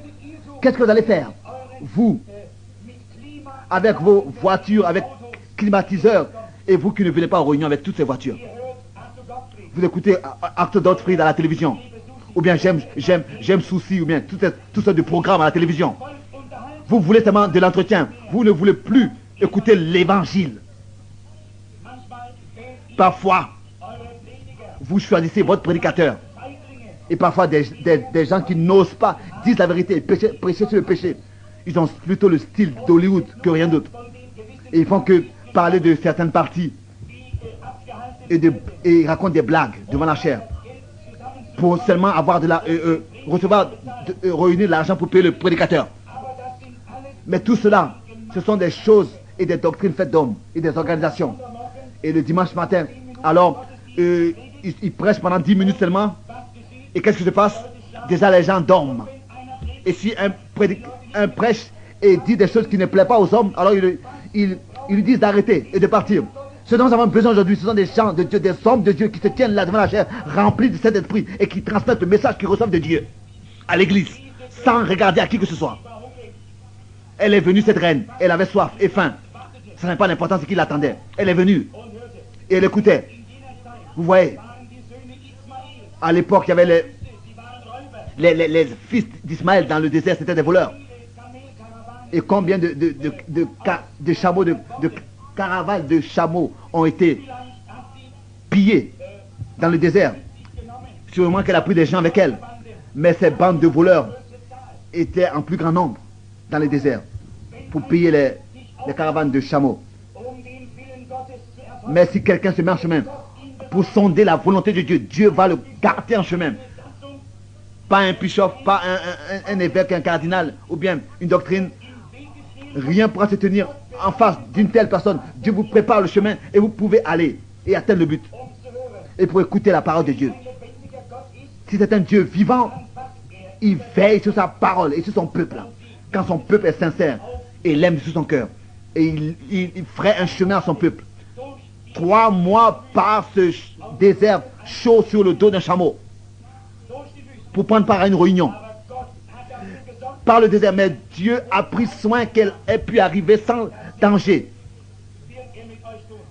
Qu'est-ce que vous allez faire? Vous, avec vos voitures, avec climatiseurs, et vous qui ne venez pas en réunion avec toutes ces voitures. Vous écoutez Acte Godfrey à la télévision, ou bien j'aime Souci, ou bien tout ça de programme à la télévision. Vous voulez seulement de l'entretien, vous ne voulez plus écouter l'évangile. Parfois, vous choisissez votre prédicateur, et parfois des gens qui n'osent pas dire la vérité, prêcher sur le péché. Ils ont plutôt le style d'Hollywood que rien d'autre. Et ils font que parler de certaines parties et ils racontent des blagues devant la chair pour seulement avoir réunir de l'argent pour payer le prédicateur. Mais tout cela, ce sont des choses et des doctrines faites d'hommes et des organisations. Et le dimanche matin, alors, ils prêchent pendant 10 minutes seulement. Et qu'est-ce qui se passe? Déjà les gens dorment. Et si un prêche et dit des choses qui ne plaisent pas aux hommes, alors ils lui disent d'arrêter et de partir. Ce dont nous avons besoin aujourd'hui, ce sont des gens de Dieu, des hommes de Dieu qui se tiennent là devant la chair, remplis de cet esprit et qui transmettent le message qu'ils reçoivent de Dieu à l'église, sans regarder à qui que ce soit. Elle est venue, cette reine, elle avait soif et faim. Ça n'a pas d'importance ce qui l'attendait. Elle est venue et elle écoutait. Vous voyez, à l'époque, il y avait les fils d'Ismaël dans le désert, c'était des voleurs. Et combien de chameaux, de caravanes de chameaux ont été pillés dans le désert. Sûrement qu'elle a pris des gens avec elle. Mais ces bandes de voleurs étaient en plus grand nombre dans le désert pour piller les caravanes de chameaux. Mais si quelqu'un se met en chemin pour sonder la volonté de Dieu, Dieu va le garder en chemin. Pas un bishop, pas un évêque, un cardinal, ou bien une doctrine. Rien pourra se tenir en face d'une telle personne. Dieu vous prépare le chemin et vous pouvez aller et atteindre le but. Et pour écouter la parole de Dieu. Si c'est un Dieu vivant, il veille sur sa parole et sur son peuple. Quand son peuple est sincère et l'aime sur son cœur. Et il ferait un chemin à son peuple. 3 mois par ce désert chaud sur le dos d'un chameau. Pour prendre part à une réunion. Par le désert, mais Dieu a pris soin qu'elle ait pu arriver sans danger.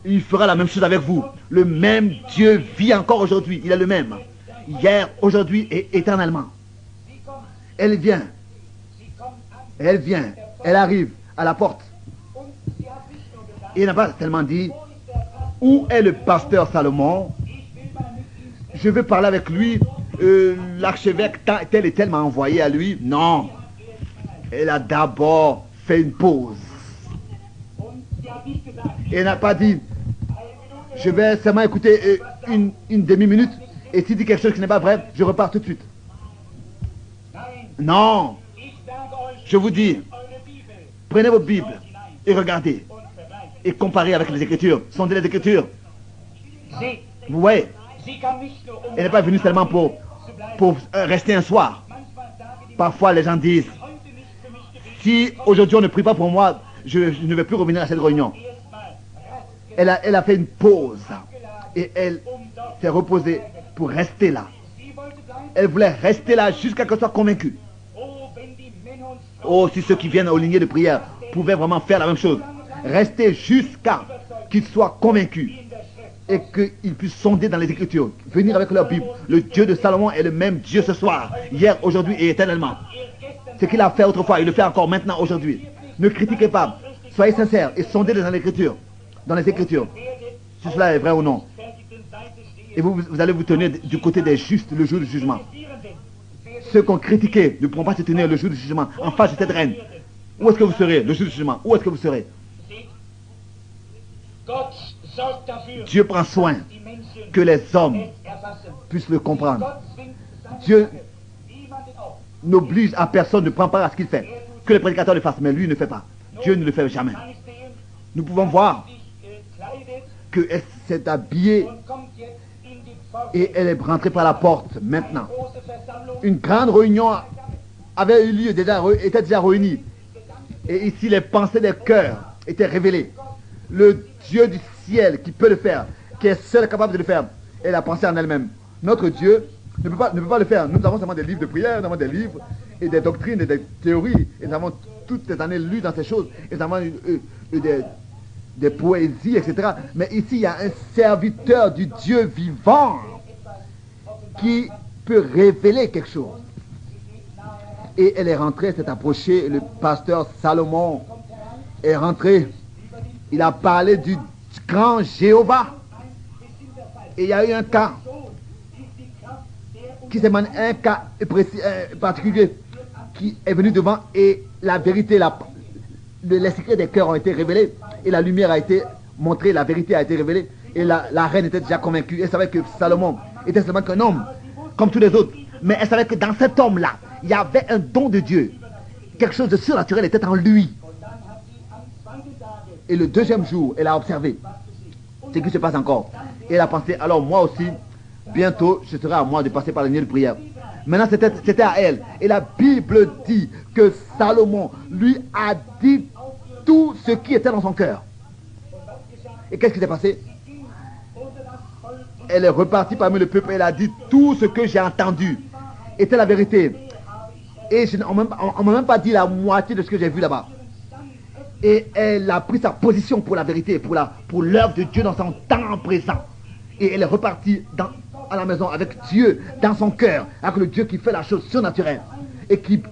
Il fera la même chose avec vous. Le même Dieu vit encore aujourd'hui. Il est le même. Hier, aujourd'hui et éternellement. Elle vient. Elle vient. Elle arrive à la porte. Il n'a pas tellement dit, où est le pasteur Salomon? Je veux parler avec lui. L'archevêque tel et tel m'a envoyé à lui. Non. Elle a d'abord fait une pause. Elle n'a pas dit, je vais seulement écouter une demi-minute, et s'il dit quelque chose qui n'est pas vrai, je repars tout de suite. Non. Je vous dis, prenez vos Bibles et regardez, et comparez avec les Écritures. Sondez les Écritures. Vous voyez, elle n'est pas venue seulement pour rester un soir. Parfois les gens disent, si aujourd'hui on ne prie pas pour moi, je ne vais plus revenir à cette réunion. Elle a fait une pause et elle s'est reposée pour rester là. Elle voulait rester là jusqu'à ce qu'elle soit convaincue. Oh, si ceux qui viennent aux lignées de prière pouvaient vraiment faire la même chose. Rester jusqu'à qu'ils soient convaincus et qu'ils puissent sonder dans les Écritures. Venir avec leur Bible. Le Dieu de Salomon est le même Dieu ce soir, hier, aujourd'hui et éternellement. Ce qu'il a fait autrefois, il le fait encore maintenant, aujourd'hui. Ne critiquez pas. Soyez sincères et sondez dans l'Écriture. Dans les Écritures. Si cela est vrai ou non. Et vous allez vous tenir du côté des justes le jour du jugement. Ceux qui ont critiqué ne pourront pas se tenir le jour du jugement en face de cette reine. Où est-ce que vous serez le jour du jugement? Où est-ce que vous serez? Dieu prend soin que les hommes puissent le comprendre. Dieu n'oblige à personne de prendre part à ce qu'il fait. Que les prédicateurs le fassent, mais lui ne le fait pas. Dieu ne le fait jamais. Nous pouvons voir qu'elle s'est habillée et elle est rentrée par la porte maintenant. Une grande réunion avait eu lieu, était déjà réunie. Et ici, les pensées des cœurs étaient révélées. Le Dieu du ciel qui peut le faire, qui est seul capable de le faire, elle a pensé en elle-même. Notre Dieu ne peut pas le faire. Nous avons seulement des livres de prière, nous avons des livres et des doctrines et des théories. Et nous avons toutes les années lu dans ces choses. Et nous avons des poésies, etc. Mais ici, il y a un serviteur du Dieu vivant qui peut révéler quelque chose. Et elle est rentrée, s'est approchée, le pasteur Salomon est rentré. Il a parlé du grand Jéhovah. Et il y a eu un cas qui s'est demandé, un cas précis, particulier, qui est venu devant et la vérité, les secrets des cœurs ont été révélés et la lumière a été montrée, la vérité a été révélée et la reine était déjà convaincue. Elle savait que Salomon était seulement qu'un homme, comme tous les autres. Mais elle savait que dans cet homme-là, il y avait un don de Dieu. Quelque chose de surnaturel était en lui. Et le deuxième jour, elle a observé ce qui se passe encore. Et elle a pensé, alors moi aussi, bientôt, ce sera à moi de passer par la nuit de prière. Maintenant, c'était à elle. Et la Bible dit que Salomon lui a dit tout ce qui était dans son cœur. Et qu'est-ce qui s'est passé? Elle est repartie parmi le peuple et elle a dit tout ce que j'ai entendu était la vérité. Et on ne m'a même pas dit la moitié de ce que j'ai vu là-bas. Et elle a pris sa position pour la vérité, pour l'œuvre de Dieu dans son temps présent. Et elle est repartie à la maison avec Dieu dans son cœur, avec le Dieu qui fait la chose surnaturelle et qui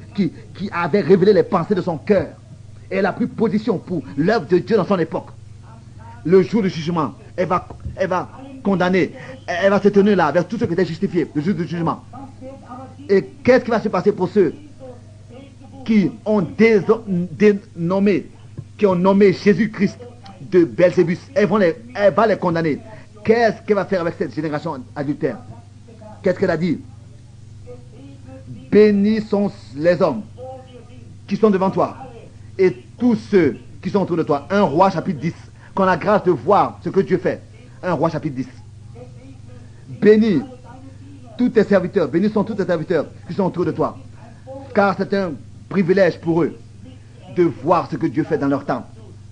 avait révélé les pensées de son cœur. Et elle a pris position pour l'œuvre de Dieu dans son époque. Le jour du jugement, elle va condamner, elle va se tenir là vers tous ceux qui étaient justifiés, le jour du jugement. Et qu'est-ce qui va se passer pour ceux qui ont dénommé, qui ont nommé Jésus-Christ de Belzébus? Elle va les condamner. Qu'est-ce qu'elle va faire avec cette génération adultère? Qu'est-ce qu'elle a dit? Bénis sont les hommes qui sont devant toi et tous ceux qui sont autour de toi. 1 Roi chapitre 10. Qu'on a grâce de voir ce que Dieu fait. 1 Roi chapitre 10. Bénis tous tes serviteurs. Bénis sont tous tes serviteurs qui sont autour de toi. Car c'est un privilège pour eux de voir ce que Dieu fait dans leur temps.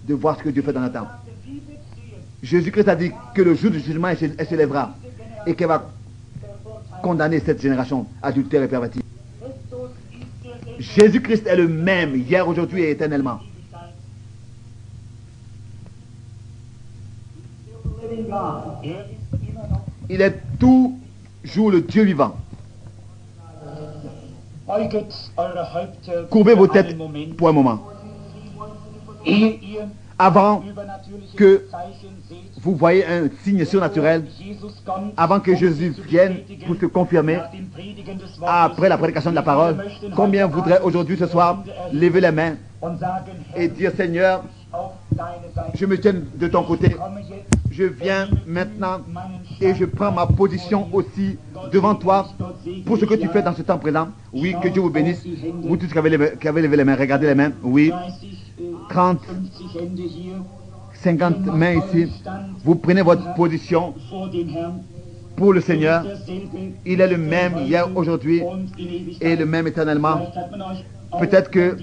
De voir ce que Dieu fait dans leur temps. Jésus-Christ a dit que le jour du jugement, elle se lèvera et qu'elle va condamner cette génération adultère et pervertie. Jésus-Christ est le même hier, aujourd'hui et éternellement. Il est toujours le Dieu vivant. Courbez vos têtes pour un moment. Avant que vous voyez un signe surnaturel, avant que Jésus vienne pour se confirmer, après la prédication de la parole, combien voudraient aujourd'hui ce soir lever les mains et dire: Seigneur, je me tiens de ton côté, je viens maintenant et je prends ma position aussi devant toi pour ce que tu fais dans ce temps présent. Oui, que Dieu vous bénisse. Vous tous qui avez levé les mains, regardez les mains. Oui, 30, 50 mains ici. Vous prenez votre position pour le Seigneur. Il est le même hier, aujourd'hui et le même éternellement. Peut-être que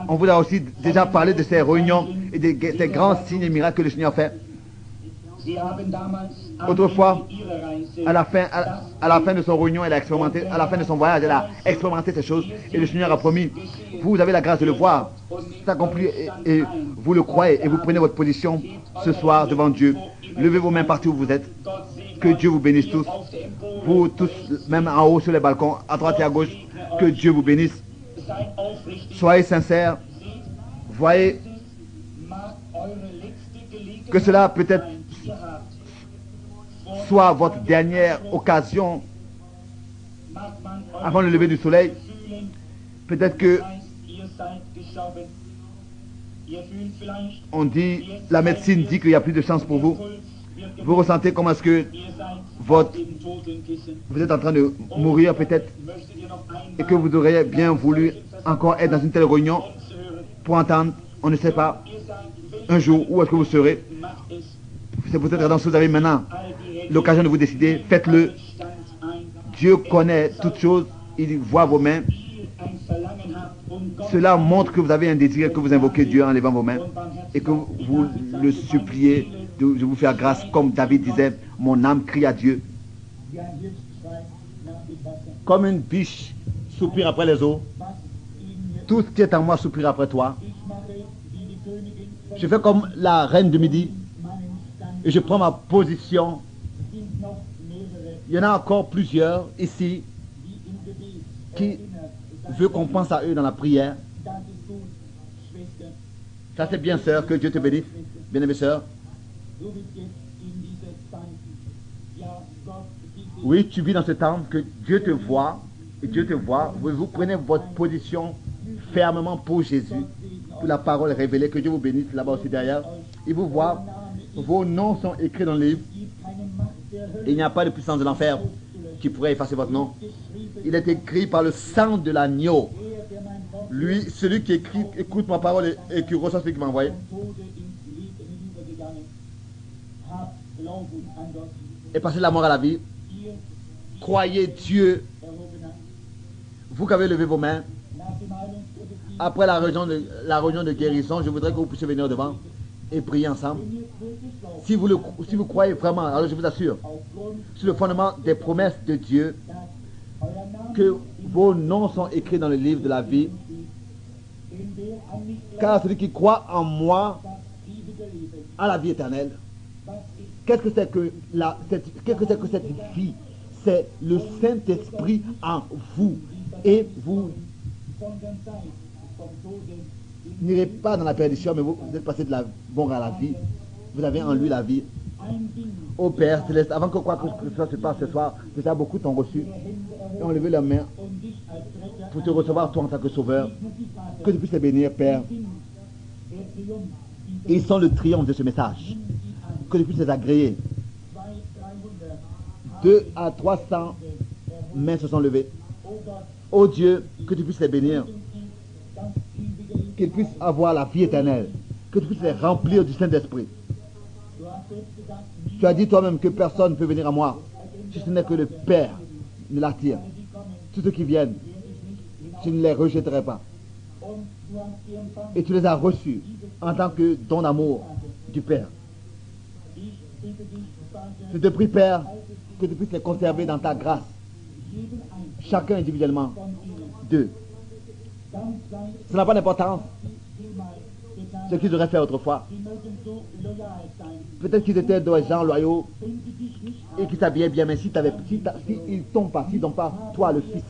on vous a aussi déjà parlé de ces réunions et ces grands signes et miracles que le Seigneur fait. Autrefois, à la fin de son réunion, elle a expérimenté, à la fin de son voyage, elle a expérimenté ces choses et le Seigneur a promis. Vous avez la grâce de le voir, c'est accompli et vous le croyez et vous prenez votre position ce soir devant Dieu. Levez vos mains partout où vous êtes. Que Dieu vous bénisse tous. Vous tous, même en haut sur les balcons, à droite et à gauche, que Dieu vous bénisse. Soyez sincères. Voyez que cela peut-être soit votre dernière occasion avant le lever du soleil. Peut-être que on dit, la médecine dit qu'il n'y a plus de chance pour vous. Vous ressentez comment est-ce que vous êtes en train de mourir peut-être et que vous auriez bien voulu encore être dans une telle réunion pour entendre, on ne sait pas, un jour où est-ce que vous serez. C'est peut-être dans ce que vous avez maintenant l'occasion de vous décider, faites-le. Dieu connaît toutes choses, il voit vos mains. Cela montre que vous avez un désir, que vous invoquez Dieu en levant vos mains et que vous le suppliez de vous faire grâce, comme David disait, mon âme crie à Dieu. Comme une biche soupire après les eaux, tout ce qui est en moi soupire après toi. Je fais comme la reine du midi et je prends ma position. Il y en a encore plusieurs ici qui veulent qu'on pense à eux dans la prière. Ça c'est bien, sœur, que Dieu te bénisse, bien-aimée sœur. Oui, tu vis dans ce temps, que Dieu te voit, et Dieu te voit. Vous prenez votre position fermement pour Jésus, pour la parole révélée, que Dieu vous bénisse là-bas aussi derrière. Il vous voit, vos noms sont écrits dans le livre. Il n'y a pas de puissance de l'enfer qui pourrait effacer votre nom. Il est écrit par le sang de l'agneau. Lui, celui qui écoute ma parole et qui reçoit celui qui m'a envoyé. Et passez de la mort à la vie. Croyez Dieu. Vous qui avez levé vos mains, après la réunion de guérison, je voudrais que vous puissiez venir devant et prier ensemble. Si vous croyez vraiment, alors je vous assure, sur le fondement des promesses de Dieu, que vos noms sont écrits dans le livre de la vie, car celui qui croit en moi a la vie éternelle. Qu'est-ce que c'est que cette vie? C'est le Saint-Esprit en vous. Et vous n'irez pas dans la perdition, mais vous êtes passé de la mort à la vie. Vous avez en lui la vie. Ô Père Céleste, avant que quoi que ce soit se passe ce soir, déjà beaucoup t'ont reçu et ont levé leurs mains pour te recevoir toi en tant que sauveur. Que tu puisses les bénir, Père. Et ils sont le triomphe de ce message. Que tu puisses les agréer. 200 à 300 mains se sont levées. Ô Dieu, que tu puisses les bénir. Qu'ils puissent avoir la vie éternelle. Que tu puisses les remplir du Saint-Esprit. Tu as dit toi-même que personne ne peut venir à moi si ce n'est que le Père ne l'attire. Tous ceux qui viennent, je ne les rejetterai pas. Et tu les as reçus en tant que don d'amour du Père. Je te prie, Père, que tu puisses les conserver dans ta grâce. Chacun individuellement. D'eux. Ça n'a pas d'importance ce qu'ils auraient fait autrefois. Peut-être qu'ils étaient des gens loyaux et qui s'habillaient bien, mais s'ils tombent pas, s'ils n'ont pas toi le Fils,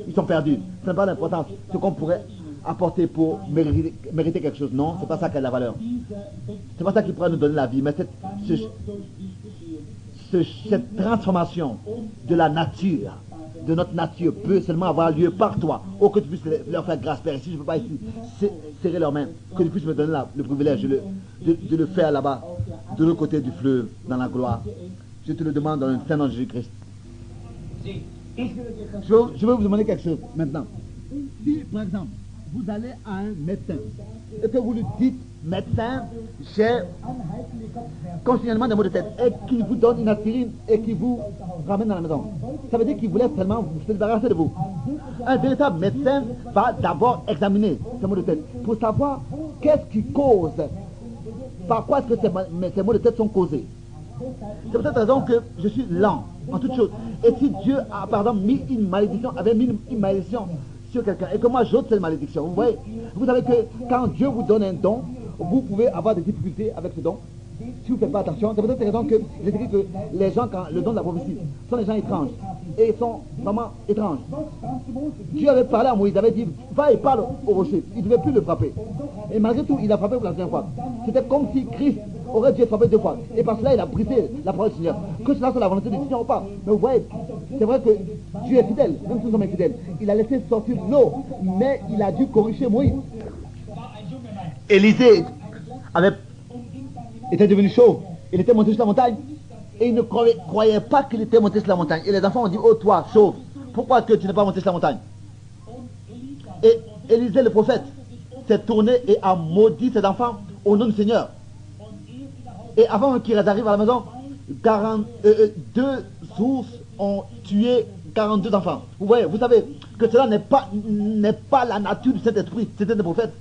ils sont perdus. Ça n'a pas d'importance. Ce qu'on pourrait apporter pour mériter quelque chose, non, c'est pas ça qui a de la valeur. C'est pas ça qui pourrait nous donner la vie, mais cette transformation de la nature, de notre nature, peut seulement avoir lieu par toi. Oh, que tu puisses leur faire grâce, Père. Et si je ne peux pas ici serrer leurs mains, que tu puisses me donner le privilège de le faire là-bas, de l'autre côté du fleuve, dans la gloire. Je te le demande dans le Saint nom de Jésus-Christ. Je veux vous demander quelque chose maintenant. Si, par exemple, vous allez à un médecin et que vous lui dites médecin, j'ai continuellement des maux de tête et qui vous donne une aspirine et qui vous ramène dans la maison. Ça veut dire qu'il voulait seulement se débarrasser de vous. Un véritable médecin va d'abord examiner ces maux de tête pour savoir qu'est-ce qui cause, par quoi est-ce que ces maux de tête sont causés. C'est pour cette raison que je suis lent en toutes choses. Et si Dieu a, mis une malédiction, avait mis une malédiction sur quelqu'un, et que moi j'ôte cette malédiction, vous voyez, vous savez que quand Dieu vous donne un don, vous pouvez avoir des difficultés avec ce don. Si vous ne faites pas attention, c'est pour cette raison que j'ai dit que les gens, quand le don de la prophétie, sont des gens étranges. Et ils sont vraiment étranges. Dieu avait parlé à Moïse, il avait dit, va et parle au rocher. Il ne devait plus le frapper. Et malgré tout, il a frappé pour la deuxième fois. C'était comme si Christ aurait dû frapper deux fois. Et par cela, il a brisé la parole du Seigneur. Que cela soit la volonté du Seigneur ou pas. Mais vous voyez, c'est vrai que Dieu est fidèle, même si nous sommes infidèles. Il a laissé sortir l'eau, mais il a dû corriger Moïse. Élisée était devenu chaud. Il était monté sur la montagne. Et il ne croyait pas qu'il était monté sur la montagne. Et les enfants ont dit, oh toi, chauve, pourquoi est-ce que tu n'es pas monté sur la montagne? Et Élisée le prophète s'est tourné et a maudit ses enfants au nom du Seigneur. Et avant qu'ils arrivent à la maison, 2 sources ont tué 42 enfants. Vous voyez, vous savez que cela n'est pas la nature du Saint-Esprit. C'était des prophètes.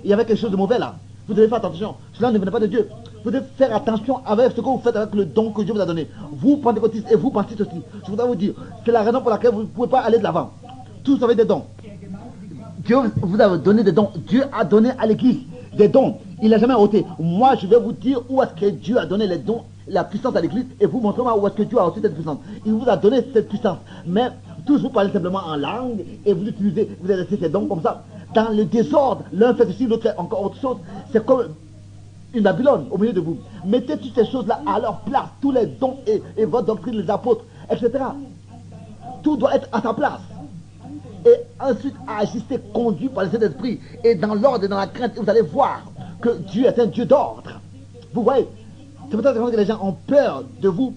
Il y avait quelque chose de mauvais là. Vous devez faire attention. Cela ne venait pas de Dieu. Vous devez faire attention avec ce que vous faites avec le don que Dieu vous a donné. Vous, pentecôtistes, et vous, pensez aussi. Je voudrais vous dire, c'est la raison pour laquelle vous ne pouvez pas aller de l'avant. Tous avez des dons. Dieu vous a donné des dons. Dieu a donné à l'église des dons. Il n'a jamais ôté. Moi, je vais vous dire où est-ce que Dieu a donné les dons, la puissance à l'église, et vous montrez-moi où est-ce que Dieu a reçu cette puissance. Il vous a donné cette puissance. Mais tous vous parlez simplement en langue, et vous utilisez, vous avez laissé ces dons comme ça. Dans le désordre, l'un fait ceci, l'autre fait encore autre chose. C'est comme une Babylone au milieu de vous. Mettez toutes ces choses-là à leur place, tous les dons et votre doctrine, les apôtres, etc. Tout doit être à sa place. Et ensuite, agissez conduit par le Saint-Esprit. Et dans l'ordre et dans la crainte, vous allez voir que Dieu est un Dieu d'ordre. Vous voyez, c'est peut-être que les gens ont peur de vous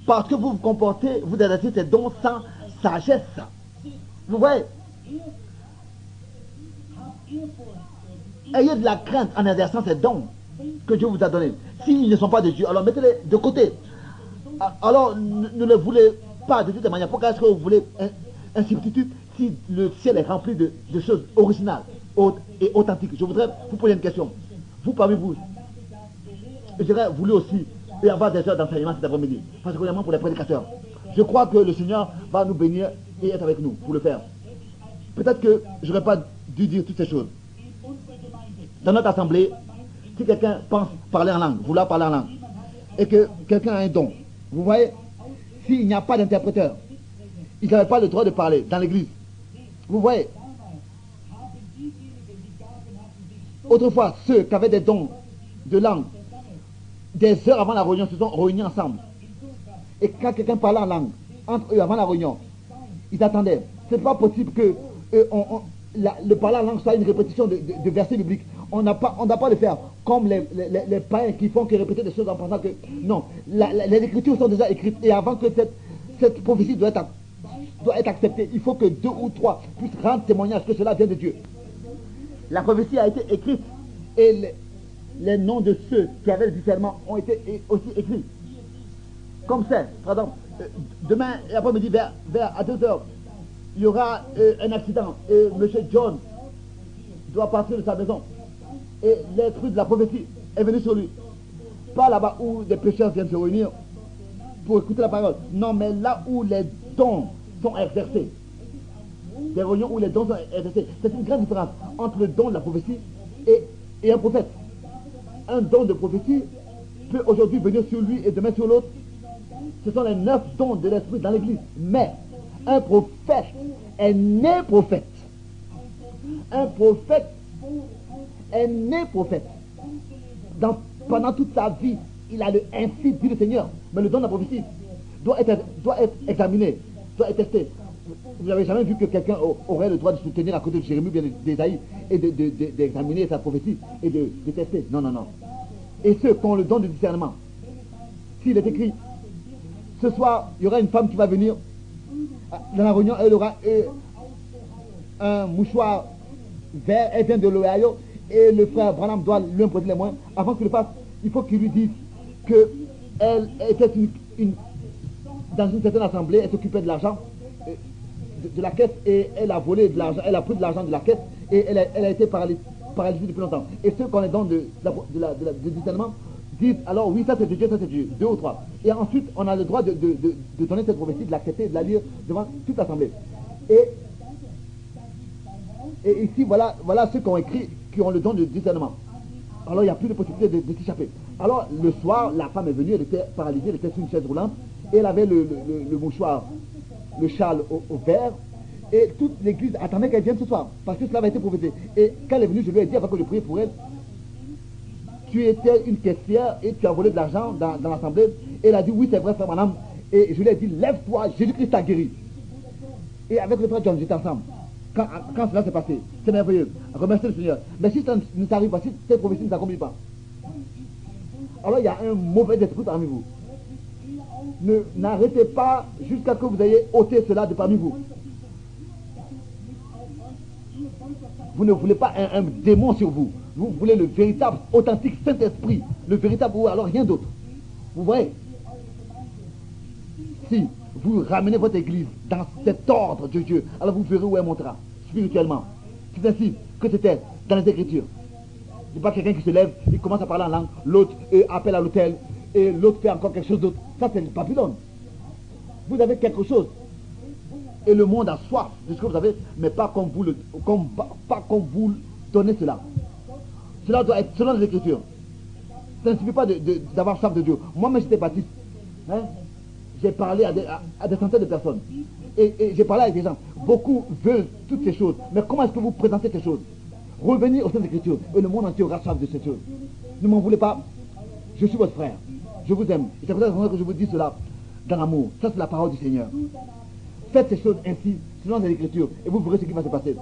parce que vous vous comportez, vous exercez ces dons sans sagesse. Vous voyez, ayez de la crainte en exerçant ces dons que Dieu vous a donnés. S'ils ne sont pas de Dieu, alors mettez-les de côté. Alors ne les voulez pas de toute manière. Pourquoi est-ce que vous voulez un substitut si le ciel est rempli de choses originales et authentiques? Je voudrais vous poser une question. Vous parmi vous, j'aurais voulu aussi avoir des heures d'enseignement cet après-midi, particulièrement pour les prédicateurs. Je crois que le Seigneur va nous bénir et être avec nous pour le faire. Peut-être que je n'aurais pas dû dire toutes ces choses. Dans notre assemblée, si quelqu'un pense parler en langue, vouloir parler en langue, et que quelqu'un a un don, vous voyez, s'il n'y a pas d'interpréteur, il n'avait pas le droit de parler dans l'église. Vous voyez, autrefois, ceux qui avaient des dons de langue, des heures avant la réunion, se sont réunis ensemble. Et quand quelqu'un parlait en langue, entre eux, avant la réunion, ils attendaient. Ce n'est pas possible que le parler en langue soit une répétition de versets bibliques. On n'a pas le faire comme les païens qui font que répéter des choses en pensant que... Non, les écritures sont déjà écrites. Et avant que cette prophétie doit être acceptée, il faut que 2 ou 3 puissent rendre témoignage que cela vient de Dieu. La prophétie a été écrite et les noms de ceux qui avaient le discernement ont été aussi écrits. Comme c'est, par exemple, demain après-midi à 2h, il y aura un accident et M. John doit partir de sa maison. Et l'esprit de la prophétie est venu sur lui. Pas là-bas où des pécheurs viennent se réunir pour écouter la parole. Non, mais là où les dons sont exercés. Des réunions où les dons sont exercés. C'est une grande différence entre le don de la prophétie et un prophète. Un don de prophétie peut aujourd'hui venir sur lui et demain sur l'autre. Ce sont les 9 dons de l'esprit dans l'église. Mais un prophète est né prophète. Un prophète est né prophète. Pendant toute sa vie, il a le ainsi dit le Seigneur. Mais le don de la prophétie doit être examiné, doit être testé. Vous n'avez jamais vu que quelqu'un aurait le droit de se tenir à côté de Jérémie, bien d'Ésaïe, et d'examiner sa prophétie et de tester. Non, non, non. Et ceux qui ont le don de discernement, s'il est écrit, ce soir, il y aura une femme qui va venir dans la réunion, elle aura un mouchoir vert, elle vient de l'Ohio, et le frère Branham doit lui imposer les moyens. Avant qu'il le fasse, il faut qu'il lui dise qu'elle était dans une certaine assemblée, elle s'occupait de l'argent de la caisse et elle a volé de l'argent, elle a pris de l'argent de la caisse et elle a été paralysée depuis longtemps. Et ceux qu'on est dans de discernement disent alors oui, ça c'est de Dieu, ça c'est de Dieu, 2 ou 3. Et ensuite, on a le droit de donner cette prophétie, de l'accepter, de la lire devant toute l'assemblée. Et ici, voilà ceux qui ont écrit, qui ont le don de discernement. Alors, il n'y a plus de possibilité de s'échapper. Alors, le soir, la femme est venue, elle était paralysée, elle était sur une chaise roulante, et elle avait le mouchoir, le châle au vert, et toute l'église attendait qu'elle vienne ce soir, parce que cela avait été prophétisé. Et quand elle est venue, je lui ai dit, avant que je prie pour elle, tu étais une caissière et tu as volé de l'argent dans l'assemblée. Et elle a dit, oui, c'est vrai, frère, madame. Et je lui ai dit, lève-toi, Jésus-Christ t'a guéri. Et avec le frère John, j'étais ensemble. Quand cela s'est passé, c'est merveilleux. Remerciez le Seigneur. Mais si ça ne t'arrive pas, si cette prophétie ne s'accomplit pas, alors il y a un mauvais esprit parmi vous. N'arrêtez pas jusqu'à ce que vous ayez ôté cela de parmi vous. Vous ne voulez pas un démon sur vous. Vous voulez le véritable, authentique Saint-Esprit. Le véritable ou alors rien d'autre. Vous voyez? Si vous ramenez votre église dans cet ordre de Dieu, alors vous verrez où elle montera spirituellement. C'est ainsi que c'était dans les Écritures. Il n'y a pas quelqu'un qui se lève, il commence à parler en langue, l'autre appelle à l'hôtel, et l'autre fait encore quelque chose d'autre. Ça, c'est le Babylone. Vous avez quelque chose. Et le monde a soif de ce que vous avez, mais pas comme vous donnez cela. Cela doit être selon les Écritures. Ça ne suffit pas d'avoir soif de Dieu. Moi-même, j'étais baptiste. Hein? J'ai parlé à des centaines de personnes. Et j'ai parlé avec des gens. Beaucoup veulent toutes ces choses. Mais comment est-ce que vous présentez ces choses? Revenez aux Saintes Écritures. Et le monde entier aura soif de ces choses. Ne m'en voulez pas. Je suis votre frère. Je vous aime. Et c'est pour ça que je vous dis cela dans l'amour. Ça, c'est la parole du Seigneur. Faites ces choses ainsi, selon les Écritures. Et vous verrez ce qui va se passer.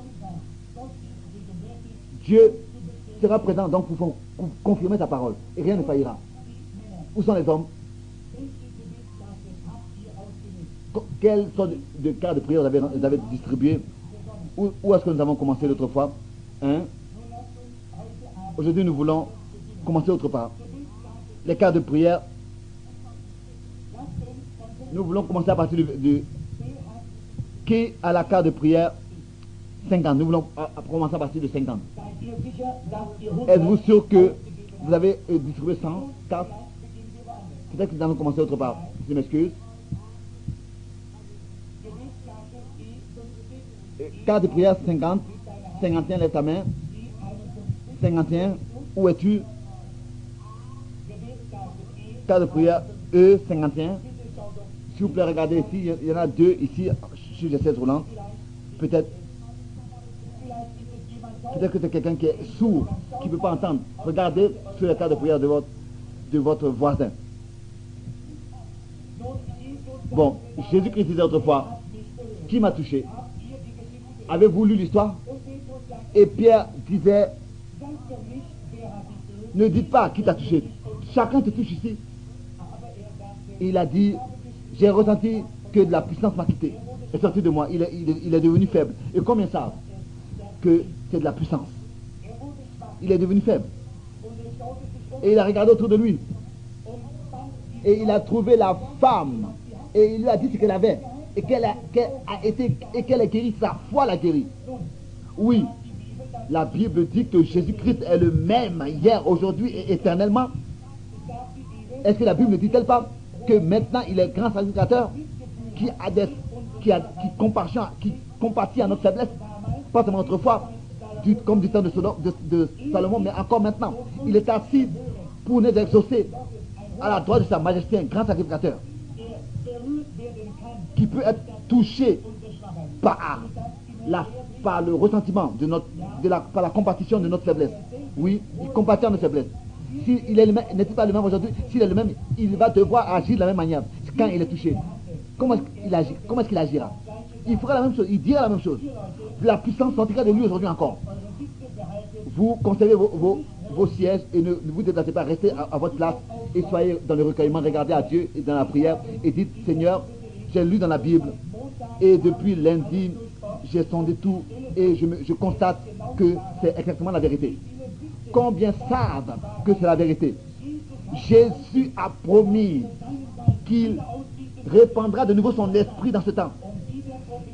Dieu sera présent donc pour confirmer sa parole. Et rien ne faillira. Où sont les hommes? Quels sont de cas de prière vous avez distribués? Où est-ce que nous avons commencé l'autre fois? Hein? Aujourd'hui, nous voulons commencer autre part. Les cas de prière, nous voulons commencer à partir de qui a la carte de prière 50. Nous voulons commencer à partir de 50. Êtes-vous sûr que vous avez distribué 100 cartes? Peut-être que nous allons commencer autre part. Je m'excuse. Carte de prière 50. 51, lève ta main. 51, où es-tu? Carte de prière E51. S'il vous plaît, regardez ici, il y en a 2 ici, sur les 16 roulantes. Peut-être que c'est quelqu'un qui est sourd, qui ne peut pas entendre. Regardez sur la carte de prière de votre voisin. Bon, Jésus-Christ disait autrefois, qui m'a touché? Avez-vous lu l'histoire? Et Pierre disait, ne dites pas qui t'a touché. Chacun te touche ici. Il a dit, j'ai ressenti que de la puissance m'a quitté. Est sorti de moi. Il est devenu faible. Et combien savent que c'est de la puissance? Il est devenu faible. Et il a regardé autour de lui. Et il a trouvé la femme. Et il lui a dit ce qu'elle avait. Et qu'elle est guérie. Sa foi l'a guérie. Oui. La Bible dit que Jésus-Christ est le même hier, aujourd'hui et éternellement. Est-ce que la Bible ne dit-elle pas que maintenant il est grand sacrificateur qui compatit à notre faiblesse, pas seulement autrefois, comme du temps de Salomon, mais encore maintenant. Il est assis pour nous exaucer à la droite de sa majesté, un grand sacrificateur qui peut être touché par le ressentiment par la compassion de notre faiblesse. Oui, il compatit à notre faiblesse. S'il n'est pas le même aujourd'hui, s'il est le même, il va devoir agir de la même manière quand il est touché. Comment est-ce qu'il agira? Il fera la même chose, il dira la même chose. La puissance sortira de lui aujourd'hui encore. Vous conservez vos sièges et ne vous déplacez pas, restez à votre place et soyez dans le recueillement, regardez à Dieu et dans la prière et dites, Seigneur, j'ai lu dans la Bible et depuis lundi, j'ai sondé tout et je constate que c'est exactement la vérité. combien savent que c'est la vérité. Jésus a promis qu'il répandra de nouveau son esprit dans ce temps.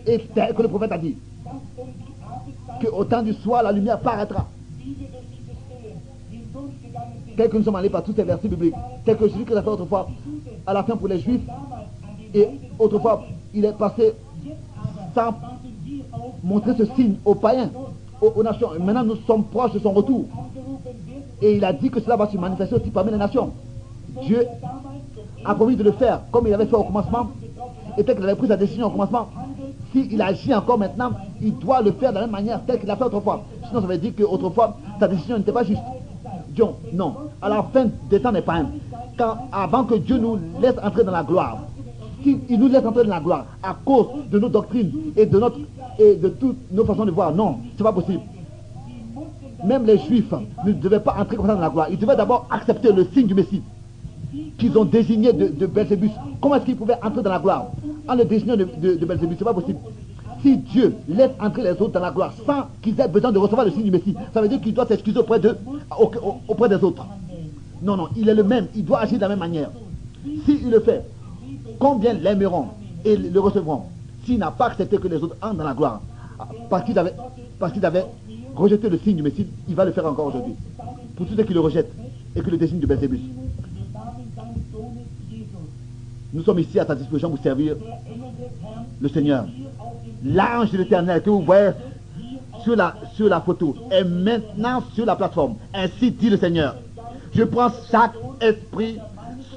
Et tel que le prophète a dit, qu'au temps du soir, la lumière paraîtra. Tel que nous sommes allés par tous ces versets bibliques, tel que Jésus a fait autrefois, à la fin pour les Juifs, et autrefois, il est passé sans montrer ce signe aux païens, aux nations. Maintenant, nous sommes proches de son retour. Et il a dit que cela va se manifester aussi parmi les nations. Dieu a promis de le faire comme il avait fait au commencement, et tel qu'il avait pris sa décision au commencement. S'il agit encore maintenant, il doit le faire de la même manière tel qu'il a fait autrefois. Sinon, ça veut dire qu'autrefois, sa décision n'était pas juste. Dieu, non. À la fin des temps n'est pas un. Avant que Dieu nous laisse entrer dans la gloire, s'il nous laisse entrer dans la gloire à cause de nos doctrines et de toutes nos façons de voir, non, c'est pas possible. Même les Juifs ne devaient pas entrer comme ça dans la gloire. Ils devaient d'abord accepter le signe du Messie qu'ils ont désigné de Belzébus. Comment est-ce qu'ils pouvaient entrer dans la gloire en le désignant de Belzébus? C'est pas possible. Si Dieu laisse entrer les autres dans la gloire sans qu'ils aient besoin de recevoir le signe du Messie, ça veut dire qu'ils doivent s'excuser auprès des autres. Non, non, il est le même. Il doit agir de la même manière. S'il le fait, combien l'aimeront et le recevront? S'il n'a pas accepté que les autres entrent dans la gloire, parce qu'il avait rejeté le signe du Messie, il va le faire encore aujourd'hui. Pour tous ceux qui le rejettent et qui le désignent de Belzébus. Nous sommes ici à ta disposition pour servir le Seigneur. L'ange de l'Éternel que vous voyez sur la photo est maintenant sur la plateforme. Ainsi dit le Seigneur. Je prends chaque esprit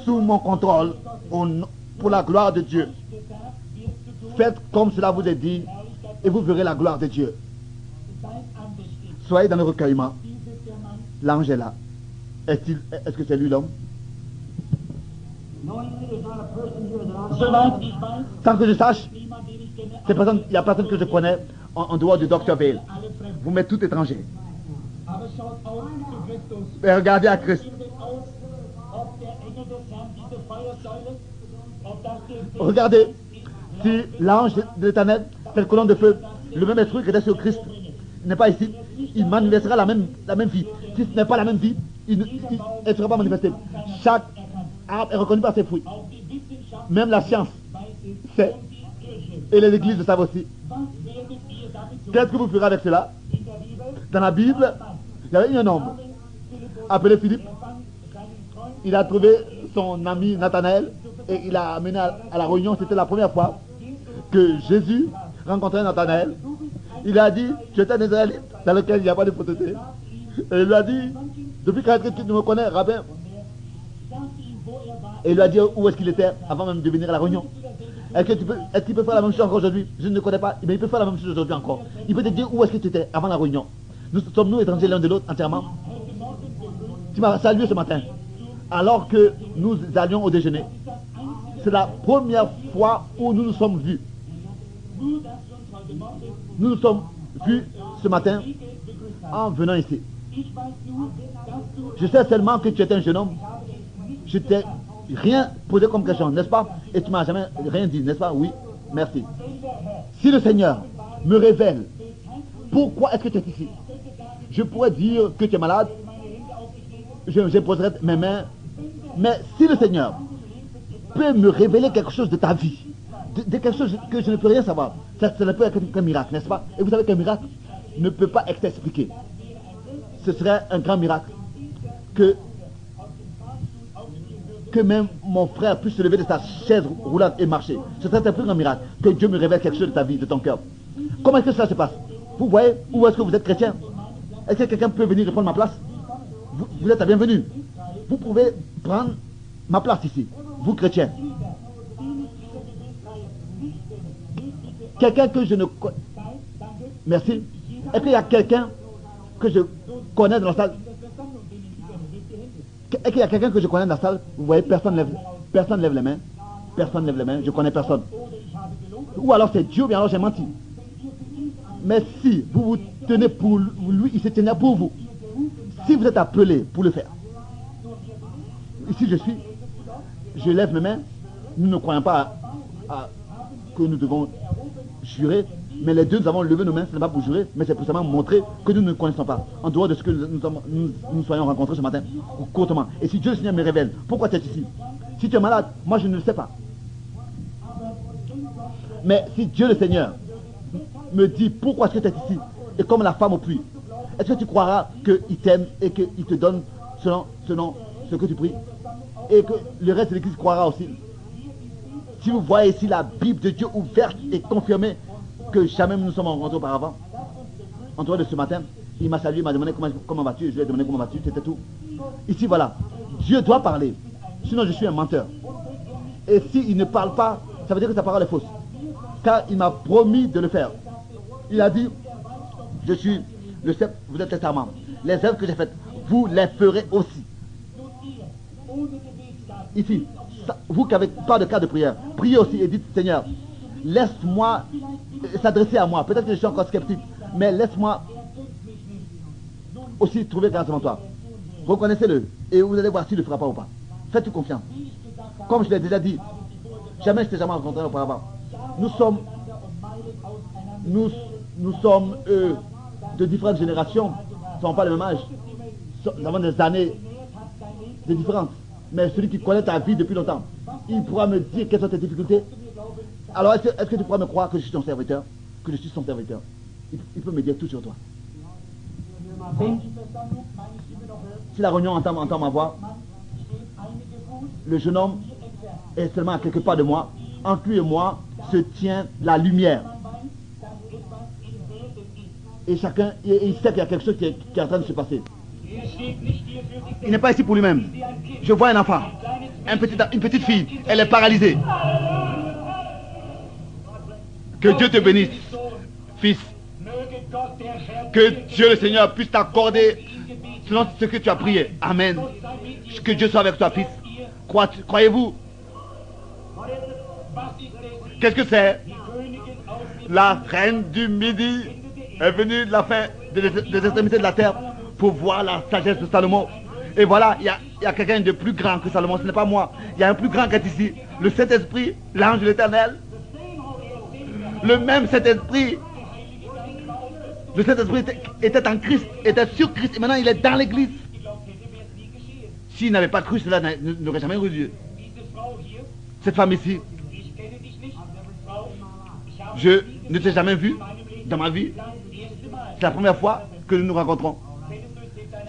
sous mon contrôle pour la gloire de Dieu. Faites comme cela vous est dit et vous verrez la gloire de Dieu. Soyez dans le recueillement. L'ange est là. Est-ce que c'est lui l'homme? Sans que je sache, il n'y a personne que je connais en dehors du Dr. Veil. Vous m'êtes tout étranger. Et regardez à Christ. Regardez, si l'ange de l'Éternel, cette colonne de feu, le même esprit qui était sur Christ, n'est pas ici, il manifestera la même vie. Si ce n'est pas la même vie, il ne sera pas manifesté. Chaque arbre est reconnu par ses fruits. Même la science sait. Et les églises le savent aussi. Qu'est-ce que vous ferez avec cela? Dans la Bible, il y avait un homme appelé Philippe. Il a trouvé son ami Nathanaël et il l'a amené à la réunion. C'était la première fois que Jésus rencontrait Nathanaël. Il a dit, tu es un Israélite dans lequel il n'y a pas de fausseté. Et il lui a dit, depuis quand est-ce que tu me connais, rabbin? Et il lui a dit où est-ce qu'il était avant même de venir à la réunion. Est-ce qu'il peut faire la même chose encore aujourd'hui? Je ne le connais pas, mais il peut faire la même chose aujourd'hui encore. Il peut te dire où est-ce que tu étais avant la réunion. Sommes-nous étrangers l'un de l'autre entièrement? Tu m'as salué ce matin, alors que nous allions au déjeuner. C'est la première fois où nous nous sommes vus. Nous nous sommes vus ce matin en venant ici. Je sais seulement que tu étais un jeune homme. Je t'ai rien posé comme question, n'est-ce pas? Et tu m'as jamais rien dit, n'est-ce pas? Oui, merci. Si le Seigneur me révèle pourquoi est-ce que tu es ici, je pourrais dire que tu es malade, je poserai mes mains, mais si le Seigneur peut me révéler quelque chose de ta vie, de quelque chose que je ne peux rien savoir, ça ne peut être qu'un miracle, n'est-ce pas? Et vous savez qu'un miracle ne peut pas être expliqué. Ce serait un grand miracle que même mon frère puisse se lever de sa chaise roulante et marcher. Ce serait un plus grand miracle que Dieu me révèle quelque chose de ta vie, de ton cœur. Comment est-ce que cela se passe? Vous voyez, où est-ce que vous êtes chrétien? Est-ce que quelqu'un peut venir prendre ma place? Vous êtes la bienvenue. Vous pouvez prendre ma place ici, vous chrétiens. Quelqu'un que je ne connais. Merci. Est-ce qu'il y a quelqu'un que je connais dans la salle? Est-ce qu'il y a quelqu'un que je connais dans la salle? Vous voyez, personne lève les mains. Personne lève les mains. Je connais personne. Ou alors c'est Dieu, ou bien alors j'ai menti. Mais si vous vous tenez pour lui, il se tenait pour vous. Si vous êtes appelé pour le faire. Ici je lève mes mains. Nous ne croyons pas que nous devons jurer. Mais les deux, nous avons levé nos mains, ce n'est pas pour jurer, mais c'est pour seulement montrer que nous ne connaissons pas. En dehors de ce que nous soyons rencontrés ce matin, courtement. Et si Dieu le Seigneur me révèle, pourquoi tu es ici? Si tu es malade, moi je ne le sais pas. Mais si Dieu le Seigneur me dit pourquoi est-ce que tu es ici, et comme la femme au puits, est-ce que tu croiras qu'il t'aime et qu'il te donne selon ce que tu pries? Et que le reste de l'Église croira aussi. Si vous voyez ici la Bible de Dieu ouverte et confirmée, que jamais nous nous sommes rencontrés auparavant, en dehors de ce matin, il m'a salué, il m'a demandé comment vas-tu, je lui ai demandé comment vas-tu, c'était tout. Ici voilà, Dieu doit parler, sinon je suis un menteur. Et s'il ne parle pas, ça veut dire que sa parole est fausse. Car il m'a promis de le faire. Il a dit, je suis le seul, vous êtes testament. Les œuvres que j'ai faites, vous les ferez aussi. Ici, vous qui n'avez pas de cas de prière, priez aussi et dites, Seigneur, laisse-moi s'adresser à moi. Peut-être que je suis encore sceptique, mais laisse-moi aussi trouver grâce devant toi. Reconnaissez-le et vous allez voir s'il ne le fera pas ou pas. Faites-lui confiance. Comme je l'ai déjà dit, jamais je t'ai jamais rencontré auparavant. Nous sommes de différentes générations. Nous ne sommes pas le même âge. Nous avons des années de différence. Mais celui qui connaît ta vie depuis longtemps, il pourra me dire quelles sont tes difficultés. Alors, est-ce que tu pourras me croire que je suis ton serviteur? Que je suis son serviteur? Il peut me dire tout sur toi. Si la réunion entend ma voix, le jeune homme est seulement à quelque part de moi. Entre lui et moi se tient la lumière. Et chacun, il sait qu'il y a quelque chose qui est en train de se passer. Il n'est pas ici pour lui-même. Je vois un enfant, une petite fille, elle est paralysée. Que Dieu te bénisse, fils. Que Dieu le Seigneur puisse t'accorder selon ce que tu as prié. Amen. Que Dieu soit avec toi, fils. Croyez-vous? Qu'est-ce que c'est? La reine du Midi est venue de la fin des extrémités de la terre pour voir la sagesse de Salomon. Et voilà, il y a quelqu'un de plus grand que Salomon. Ce n'est pas moi. Il y a un plus grand qui est ici. Le Saint-Esprit, l'ange de l'Éternel. Le même Saint-Esprit. Le Saint-Esprit était en Christ, était sur Christ. Et maintenant, il est dans l'Église. S'il n'avait pas cru, cela n'aurait jamais eu Dieu. Cette femme ici, je ne t'ai jamais vu dans ma vie. C'est la première fois que nous nous rencontrons.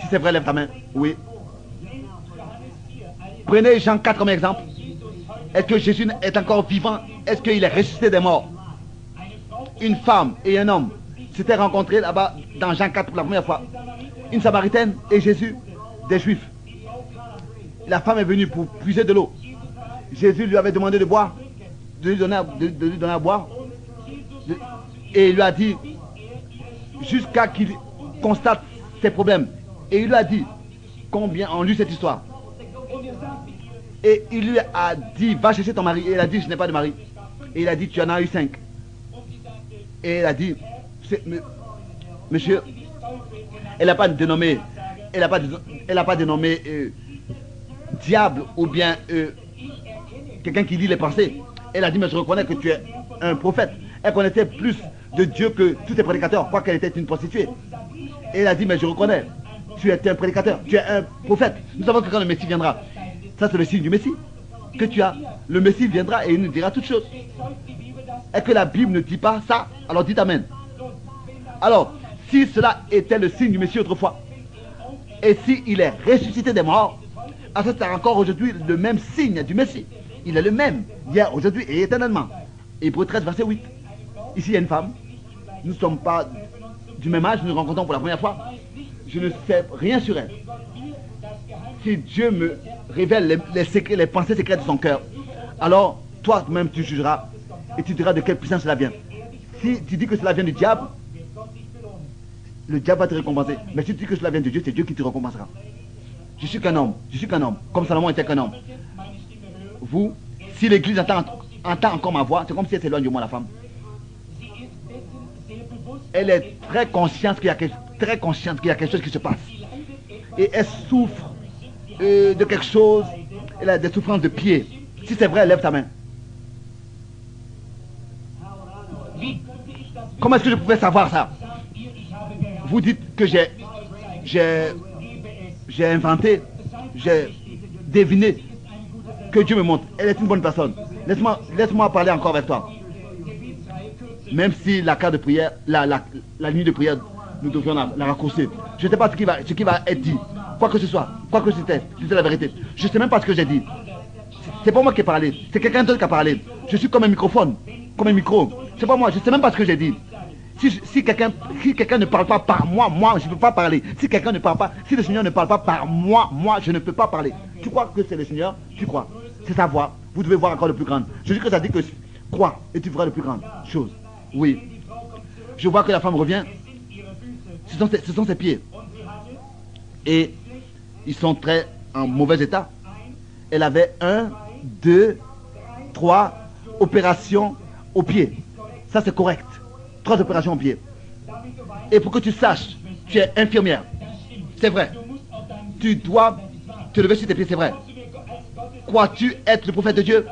Si c'est vrai, lève ta main. Oui. Prenez Jean 4 comme exemple. Est-ce que Jésus est encore vivant? Est-ce qu'il est ressuscité des morts? Une femme et un homme s'étaient rencontrés là-bas dans Jean 4 pour la première fois. Une Samaritaine et Jésus, des Juifs. La femme est venue pour puiser de l'eau. Jésus lui avait demandé de boire, de lui donner à boire. Et il lui a dit, jusqu'à qu'il constate ses problèmes. Et il lui a dit, combien on lut cette histoire. Et il lui a dit, va chercher ton mari. Et il a dit, je n'ai pas de mari. Et il a dit, tu en as eu 5. Et il a dit, monsieur, elle n'a pas dénommé, diable ou bien quelqu'un qui lit les pensées. Elle a dit, mais je reconnais que tu es un prophète. Elle connaissait plus de Dieu que tous tes prédicateurs, quoique elle était une prostituée. Et elle a dit, mais je reconnais, tu es un prédicateur, tu es un prophète. Nous savons que quand le Messie viendra, ça c'est le signe du Messie que tu as. Le Messie viendra et il nous dira toutes choses. Est-ce que la Bible ne dit pas ça? Alors dites Amen. Alors, si cela était le signe du Messie autrefois, et s'il est ressuscité des morts, alors c'est encore aujourd'hui le même signe du Messie. Il est le même, hier, aujourd'hui et éternellement. Hébreux 13, verset 8. Ici, il y a une femme. Nous ne sommes pas du même âge, nous nous rencontrons pour la première fois. Je ne sais rien sur elle. Si Dieu me révèle les secrets, les pensées secrètes de son cœur, alors toi-même tu jugeras et tu diras de quelle puissance cela vient. Si tu dis que cela vient du diable, le diable va te récompenser. Mais si tu dis que cela vient de Dieu, c'est Dieu qui te récompensera. Je suis qu'un homme, comme Salomon était qu'un homme. Vous, si l'Église entend encore ma voix, c'est comme si elle s'éloigne de moi, la femme. Elle est très consciente qu'il y a quelque chose qui se passe. Et elle souffre de quelque chose. Elle a des souffrances de pied. Si c'est vrai, lève ta main. Comment est-ce que je pouvais savoir ça? Vous dites que j'ai inventé, j'ai deviné que Dieu me montre. Elle est une bonne personne. Laisse-moi parler encore avec toi. Même si la carte de prière, la nuit de prière, nous devions la raccourcir. Je ne sais pas ce qui va être dit. Quoi que ce soit, quoi que c'était la vérité. Je ne sais même pas ce que j'ai dit. C'est pas moi qui ai parlé, c'est quelqu'un d'autre qui a parlé. Je suis comme un microphone, comme un micro. C'est pas moi, je ne sais même pas ce que j'ai dit. Si quelqu'un ne parle pas par moi, je ne peux pas parler. Si quelqu'un ne parle pas, si le Seigneur ne parle pas par moi, je ne peux pas parler. Tu crois que c'est le Seigneur? Tu crois. C'est sa voix. Vous devez voir encore le plus grand. Je dis que ça dit que crois et tu verras le plus grand chose. Oui. Je vois que la femme revient. Ce sont ses pieds. Et ils sont très en mauvais état. Elle avait 1, 2, 3 opérations au pied. Ça c'est correct. 3 opérations au pied. Et pour que tu saches, tu es infirmière. C'est vrai. Tu dois te lever sur tes pieds, c'est vrai. Crois-tu être le prophète de Dieu?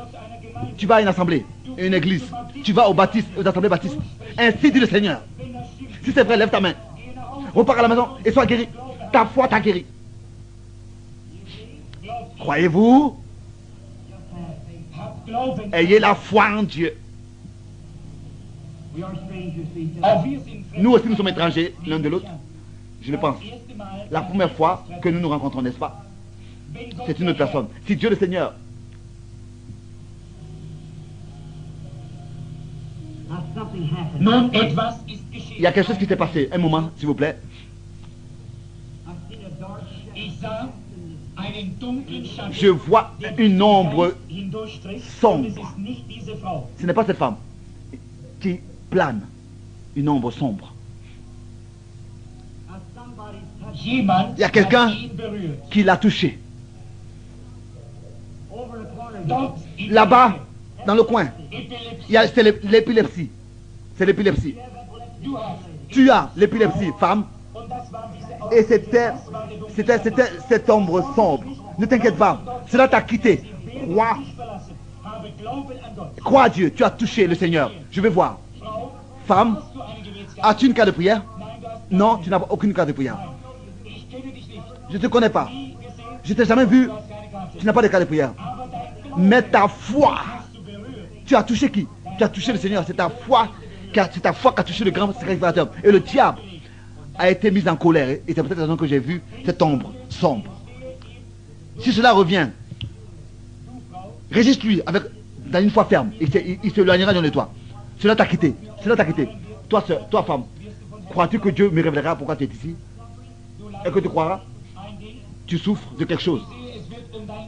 Tu vas à une assemblée, une église. Tu vas aux assemblées baptistes. Ainsi dit le Seigneur. Si c'est vrai, lève ta main. Repars à la maison et sois guéri. Ta foi t'a guéri. Croyez-vous? Ayez la foi en Dieu. Nous aussi, nous sommes étrangers l'un de l'autre. Je le pense. La première fois que nous nous rencontrons, n'est-ce pas? C'est une autre personne. Si Dieu le Seigneur il y a quelque chose qui s'est passé. Un moment, s'il vous plaît. Je vois une ombre sombre. Ce n'est pas cette femme qui plane. Une ombre sombre. Il y a quelqu'un qui l'a touché. Là-bas, dans le coin, c'est l'épilepsie. C'est l'épilepsie. Tu as l'épilepsie, femme. Et c'était cette ombre sombre. Ne t'inquiète pas. Cela t'a quitté. Crois à Dieu. Tu as touché le Seigneur. Je vais voir. Femme, as-tu une carte de prière? Non, tu n'as aucune carte de prière. Je ne te connais pas. Je ne t'ai jamais vu. Tu n'as pas de carte de prière. Mais ta foi. Tu as touché qui? Tu as touché le Seigneur. C'est ta foi qui a touché le grand sacrificateur. Et le diable a été mis en colère. Et c'est peut-être la raison que j'ai vu cette ombre sombre. Si cela revient, résiste-lui dans une foi ferme. Il s'éloignera de toi. Cela t'a quitté. Cela t'a quitté. Toi, femme, crois-tu que Dieu me révélera pourquoi tu es ici? Est-ce que tu croiras? Tu souffres de quelque chose.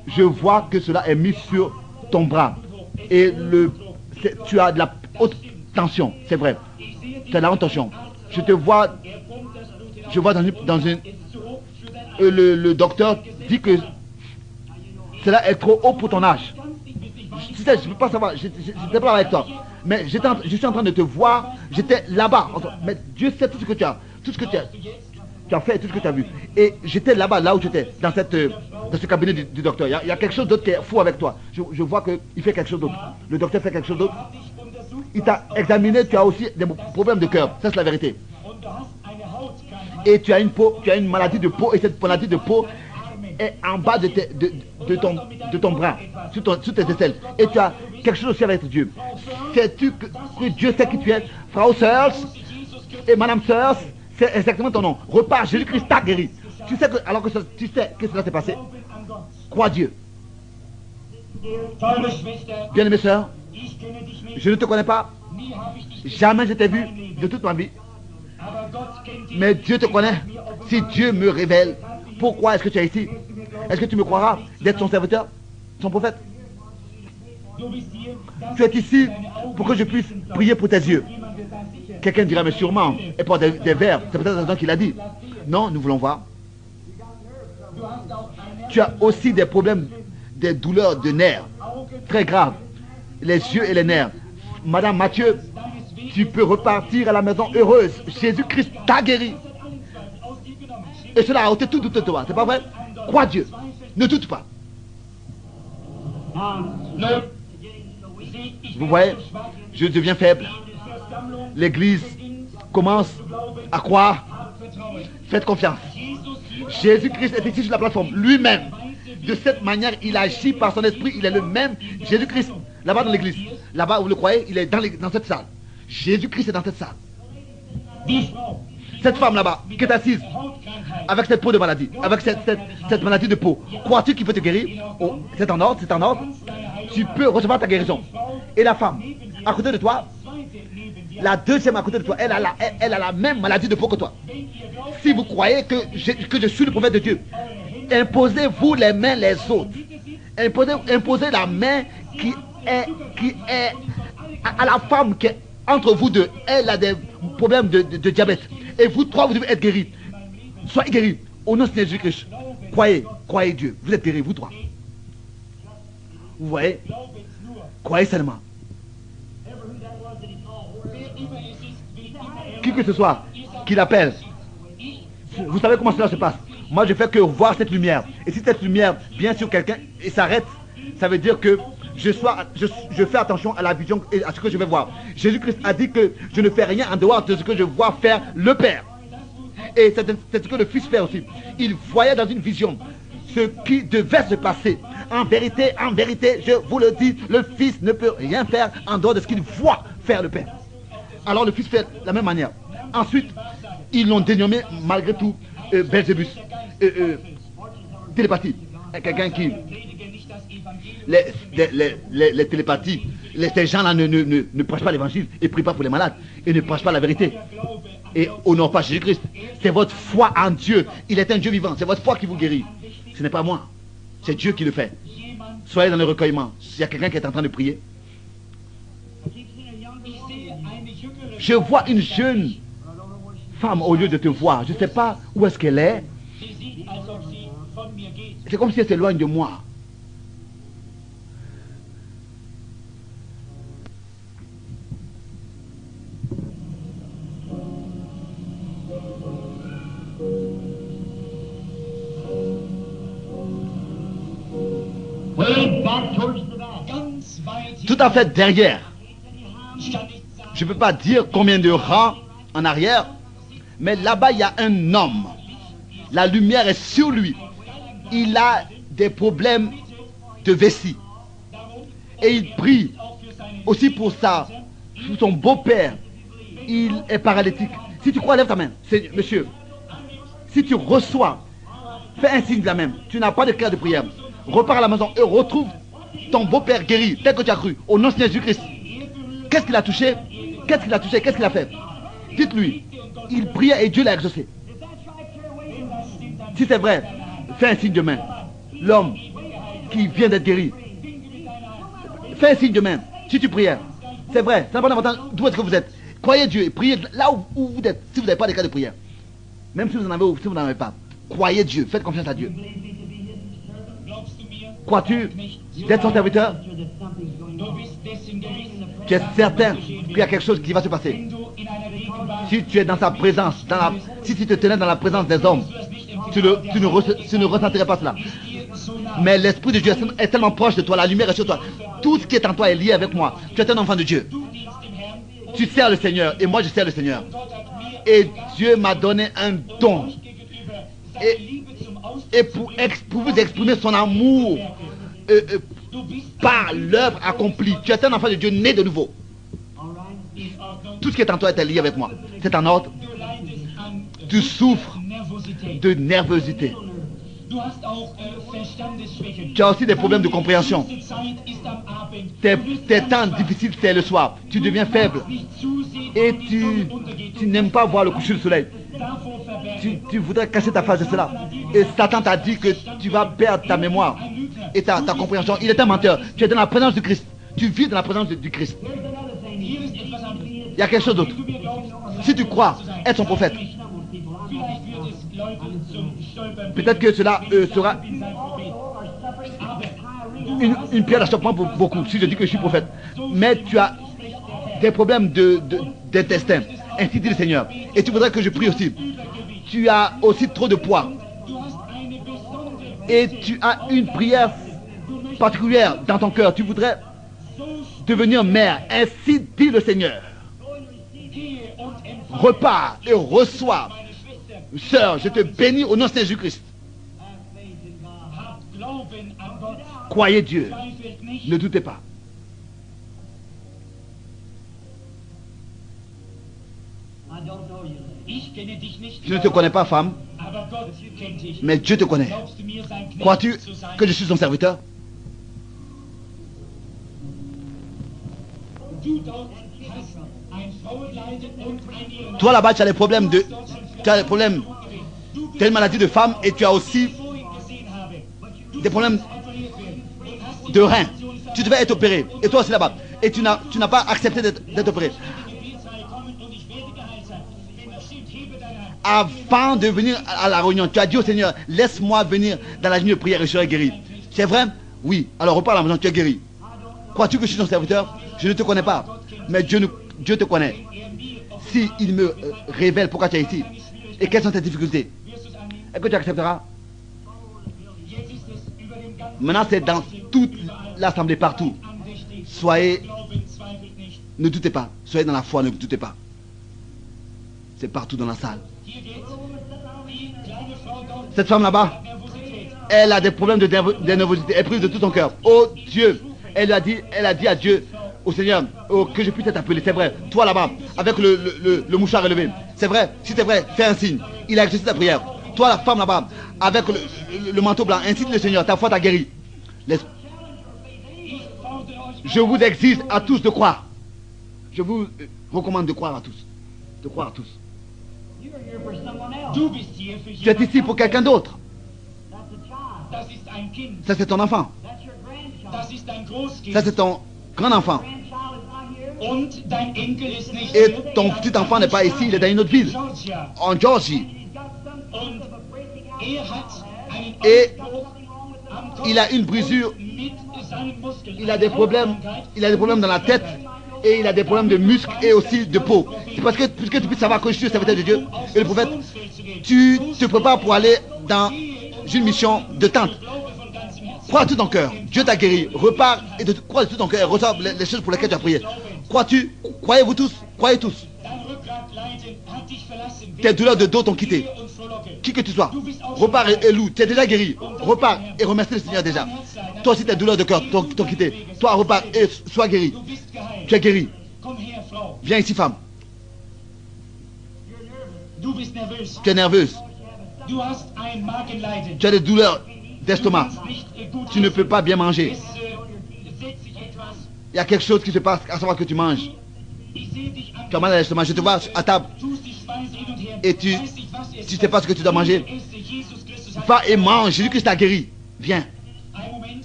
Je vois que cela est mis sur ton bras. Et tu as de la haute tension, c'est vrai. Tu as de la haute tension. Je vois dans une... le docteur dit que cela est trop haut pour ton âge. Je ne peux pas savoir, je n'étais pas avec toi. Mais je suis en train de te voir, j'étais là-bas. Mais Dieu sait tout ce que tu as. Tout ce que tu as fait, tout ce que tu as vu. Et j'étais là-bas, là où tu étais, dans ce cabinet du docteur. Il y a quelque chose d'autre qui est fou avec toi. Je vois qu'il fait quelque chose d'autre. Le docteur fait quelque chose d'autre. Il t'a examiné, tu as aussi des problèmes de cœur. Ça, c'est la vérité. Et tu as une maladie de peau, et cette maladie de peau est en bas de ton bras, sous tes aisselles. Et tu as quelque chose aussi avec Dieu. Sais-tu que Dieu sait qui tu es? Frau Sears et Madame Sears, c'est exactement ton nom. Repars, Jésus-Christ t'a guéri. Tu sais que cela s'est passé. Crois Dieu. Bien-aimée sœur, je ne te connais pas. Jamais je t'ai vu de toute ma vie. Mais Dieu te connaît. Si Dieu me révèle, pourquoi est-ce que tu es ici? Est-ce que tu me croiras d'être son serviteur, son prophète? Tu es ici pour que je puisse prier pour tes yeux. Quelqu'un dira, mais sûrement, et pour des vers, c'est peut-être la raison qu'il a dit. Non, nous voulons voir. Tu as aussi des problèmes, des douleurs de nerfs, très graves. Les yeux et les nerfs. Madame Mathieu, tu peux repartir à la maison heureuse. Jésus-Christ t'a guéri. Et cela a ôté tout doute de toi. C'est pas vrai? Crois Dieu. Ne doute pas. Vous voyez, je deviens faible. L'église commence à croire, faites confiance. Jésus-Christ est ici sur la plateforme, lui-même. De cette manière, il agit par son esprit, il est le même Jésus-Christ. Là-bas dans l'église, là-bas vous le croyez, il est dans cette salle. Jésus-Christ est dans cette salle. Cette femme là-bas, qui est assise, avec cette peau de maladie, avec cette maladie de peau, crois-tu qu'il peut te guérir? Oh, c'est en ordre, c'est en ordre. Tu peux recevoir ta guérison. Et la femme, à côté de toi, la deuxième à côté de toi, elle a la même maladie de peau que toi. Si vous croyez que je suis le prophète de Dieu, imposez-vous les mains les autres. Imposez la main qui est à la femme qui est entre vous deux. Elle a des problèmes de diabète. Et vous trois, vous devez être guéris. Soyez guéris. Au nom de Jésus-Christ. Croyez Dieu. Vous êtes guéris, vous trois. Vous voyez? Croyez seulement. Qui que ce soit qui l'appelle, vous savez comment cela se passe. Moi, je fais que voir cette lumière. Et si cette lumière vient sur quelqu'un et s'arrête, ça veut dire que je fais attention à la vision et à ce que je vais voir. Jésus-Christ a dit que je ne fais rien en dehors de ce que je vois faire le Père. Et c'est ce que le Fils fait aussi. Il voyait dans une vision ce qui devait se passer. En vérité, je vous le dis, le Fils ne peut rien faire en dehors de ce qu'il voit faire le Père. Alors le Fils fait de la même manière. Ensuite, ils l'ont dénommé malgré tout Belzébus. Télépathie. Quelqu'un qui... Les télépathies, ces gens-là ne prêchent pas l'évangile et ne prient pas pour les malades et ne prêchent pas la vérité et honorent pas Jésus-Christ. C'est votre foi en Dieu. Il est un Dieu vivant. C'est votre foi qui vous guérit. Ce n'est pas moi. C'est Dieu qui le fait. Soyez dans le recueillement. S'il y a quelqu'un qui est en train de prier. Je vois une jeune femme au lieu de te voir. Je ne sais pas où est-ce qu'elle est. C'est comme si elle s'éloigne de moi. Tout à fait derrière. Je ne peux pas dire combien de rangs en arrière, mais là-bas il y a un homme. La lumière est sur lui. Il a des problèmes de vessie. Et il prie aussi pour son beau-père. Il est paralytique. Si tu crois, lève ta main. Monsieur, si tu reçois, fais un signe de la main. Tu n'as pas de cœur de prière. Repars à la maison et retrouve ton beau-père guéri, tel que tu as cru, au nom de Jésus-Christ. Qu'est-ce qu'il a touché? Qu'est-ce qu'il a touché? Qu'est-ce qu'il a fait? Dites-lui, il priait et Dieu l'a exaucé. Si c'est vrai, fais un signe de main. L'homme qui vient d'être guéri, fais un signe de main. Si tu priais, c'est vrai, c'est pas important d'où est-ce que vous êtes. Croyez Dieu et priez là où vous êtes, si vous n'avez pas de cas de prière. Même si vous en avez ou si vous n'en avez pas. Croyez Dieu, faites confiance à Dieu. Crois-tu d'être son serviteur? Tu es certain qu'il y a quelque chose qui va se passer. Si tu es dans sa présence, si tu te tenais dans la présence des hommes, tu ne ressentirais pas cela. Mais l'Esprit de Dieu est tellement proche de toi, la lumière est sur toi. Tout ce qui est en toi est lié avec moi. Tu es un enfant de Dieu. Tu sers le Seigneur et moi je sers le Seigneur. Et Dieu m'a donné un don. Et pour vous exprimer son amour par l'œuvre accomplie. Tu es un enfant de Dieu né de nouveau. Tout ce qui est en toi est lié avec moi. C'est en ordre. Tu souffres de nervosité. Tu as aussi des problèmes de compréhension. Tes temps difficiles, c'est le soir. Tu deviens faible. Et tu n'aimes pas voir le coucher du soleil. Tu voudrais cacher ta face de cela. Et Satan t'a dit que tu vas perdre ta mémoire et ta compréhension. Il est un menteur. Tu es dans la présence du Christ. Tu vis dans la présence du Christ. Il y a quelque chose d'autre. Si tu crois être son prophète, peut-être que cela sera une pierre d'achoppement pour beaucoup, si je dis que je suis prophète. Mais tu as des problèmes d'intestin, ainsi dit le Seigneur. Et tu voudrais que je prie aussi. Tu as aussi trop de poids. Et tu as une prière particulière dans ton cœur. Tu voudrais devenir mère, ainsi dit le Seigneur. repars et reçois. Sœur, je te bénis au nom de Jésus-Christ. Croyez Dieu. Ne doutez pas. Je ne te connais pas, femme, mais Dieu te connaît. Crois-tu que je suis son serviteur? Toi là-bas, tu as des problèmes tu as une maladie de femme et tu as aussi des problèmes de reins. Tu devais être opéré. Et toi aussi là-bas. Et tu n'as pas accepté d'être opéré. Avant de venir à la réunion, tu as dit au Seigneur, laisse-moi venir dans la nuit de prière et je serai guéri. C'est vrai? Oui. Alors repars à la maison, tu es guéri. Crois-tu que je suis ton serviteur? Je ne te connais pas. Mais Dieu te connaît. S'il me révèle pourquoi tu es ici et quelles sont tes difficultés, est-ce que tu accepteras? Maintenant, c'est dans toute l'assemblée, partout. Ne doutez pas. Soyez dans la foi, ne doutez pas. C'est partout dans la salle. Cette femme là-bas, elle a des problèmes de nervosité. Elle prie de tout son cœur. Oh Dieu, elle a dit à Dieu, au Seigneur, que je puisse être appelé. C'est vrai. Toi là-bas, avec le mouchoir élevé. C'est vrai. Si c'est vrai, fais un signe. Il a exaucé ta prière. Toi, la femme là-bas, avec le manteau blanc, incite le Seigneur. Ta foi t'a guéri. Je vous exige à tous de croire. Je vous recommande de croire à tous. De croire à tous. Tu es ici pour quelqu'un d'autre. Ça, c'est ton enfant. Ça, c'est ton grand enfant. Et ton petit enfant n'est pas ici, il est dans une autre ville, en Georgie. Et il a une brisure, il a des problèmes dans la tête, et il a des problèmes de muscles et aussi de peau. C'est parce que tu puisses savoir que je suis le serviteur de Dieu et le prophète, tu te prépares pour aller dans une mission de tente. Crois de tout ton cœur, Dieu t'a guéri. Repars et crois de tout ton cœur et reçois les choses pour lesquelles tu as prié. Crois-tu? Croyez-vous tous? Croyez tous. Tes douleurs de dos t'ont quitté. Qui que tu sois, repars et loue. Tu es déjà guéri. Repars et remercie le Seigneur déjà. Toi aussi tes douleurs de cœur t'ont quitté. Toi repars et sois guéri. Tu es guéri. Viens ici, femme. Tu es nerveuse. Tu as des douleurs d'estomac. Tu ne peux pas bien manger. Il y a quelque chose qui se passe à savoir que tu manges. Tu as mal à l'estomac. Je te vois à table. Et tu ne sais pas ce que tu dois manger. Va et mange. Jésus-Christ t'a guéri. Viens.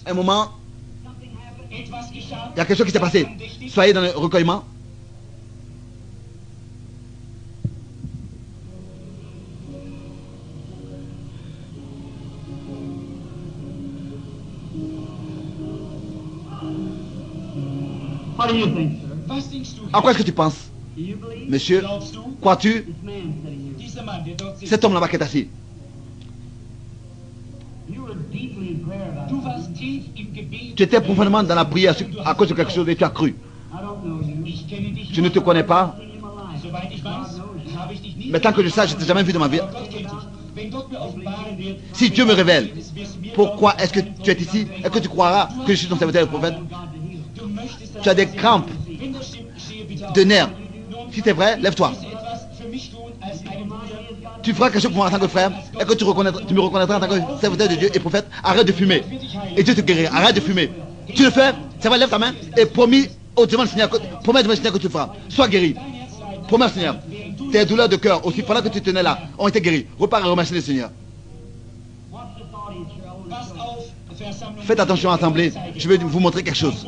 Un moment. Il y a quelque chose qui s'est passé. Soyez dans le recueillement. À quoi est-ce que tu penses, monsieur? Crois-tu? Cet homme là-bas qui est assis. Tu étais profondément dans la prière à cause de quelque chose et tu as cru. Je ne te connais pas. Mais tant que je sache, je ne t'ai jamais vu de ma vie. Si Dieu me révèle, pourquoi est-ce que tu es ici? Est-ce que tu croiras que je suis ton serviteur et prophète? Tu as des crampes de nerfs. Si c'est vrai, lève-toi. Tu feras quelque chose pour moi en tant que frère. Et que tu me reconnaîtras en tant que serviteur de Dieu et prophète. Arrête de fumer. Et Dieu te guérira. Arrête de fumer. Tu le fais. Ça va, lève ta main. Et promis au devant le Seigneur, promets devant le Seigneur que tu le feras. Sois guéri. Promets au Seigneur. Tes douleurs de cœur aussi, pendant que tu tenais là, ont été guéries. Repars et remercie le Seigneur. Faites attention à l'assemblée. Je vais vous montrer quelque chose.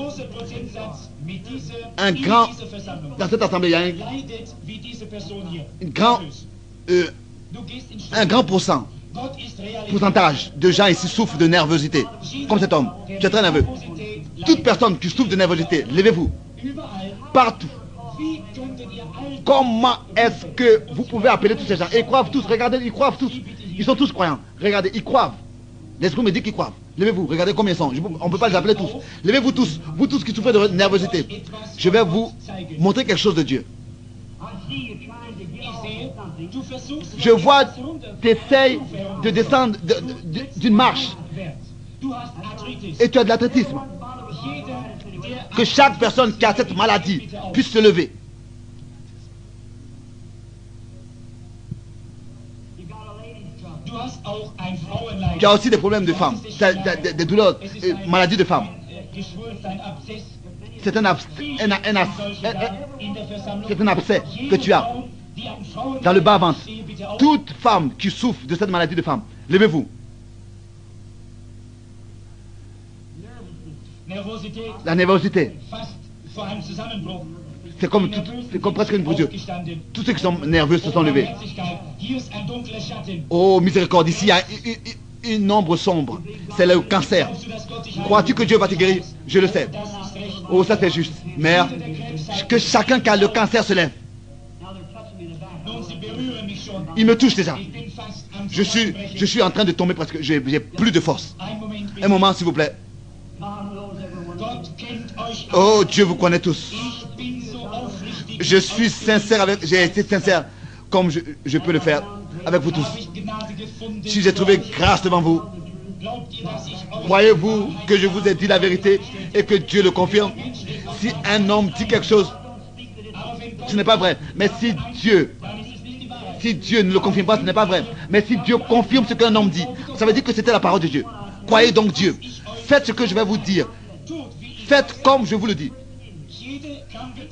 Dans cette assemblée, il y a un grand pourcentage de gens ici souffrent de nervosité. Comme cet homme. Tu es très nerveux. Toute personne qui souffre de nervosité, levez-vous. Partout. Comment est-ce que vous pouvez appeler tous ces gens? Et ils croient tous. Regardez, ils croient tous. Ils sont tous croyants. Regardez, ils croient. L'esprit me dit qu'ils croient. Levez-vous, regardez combien ils sont. On ne peut pas les appeler tous. Levez-vous tous, vous tous qui souffrez de nervosité. Je vais vous montrer quelque chose de Dieu. Je vois, tu essayes de descendre d'une marche et tu as de l'athlétisme. Que chaque personne qui a cette maladie puisse se lever. Tu as aussi des problèmes de femmes, des douleurs, maladies de femmes. C'est un abcès que tu as dans le bas-ventre. Toute femme qui souffre de cette maladie de femme, levez-vous. La nervosité. C'est comme presque une brûlure. Tous ceux qui sont nerveux se sont levés. Oh miséricorde, ici il y a une ombre sombre. C'est le cancer. Crois-tu que Dieu va te guérir? Je le sais. Oh, ça c'est juste. Mère, que chacun qui a le cancer se lève. Il me touche déjà. Je suis en train de tomber parce que j'ai plus de force. Un moment, s'il vous plaît. Oh, Dieu vous connaît tous. Je suis sincère avec... J'ai été sincère comme je peux le faire avec vous tous. Si j'ai trouvé grâce devant vous, croyez-vous que je vous ai dit la vérité et que Dieu le confirme? Si un homme dit quelque chose, ce n'est pas vrai. Mais si Dieu ne le confirme pas, ce n'est pas vrai. Mais si Dieu confirme ce qu'un homme dit, ça veut dire que c'était la parole de Dieu. Croyez donc Dieu. Faites ce que je vais vous dire. Faites comme je vous le dis.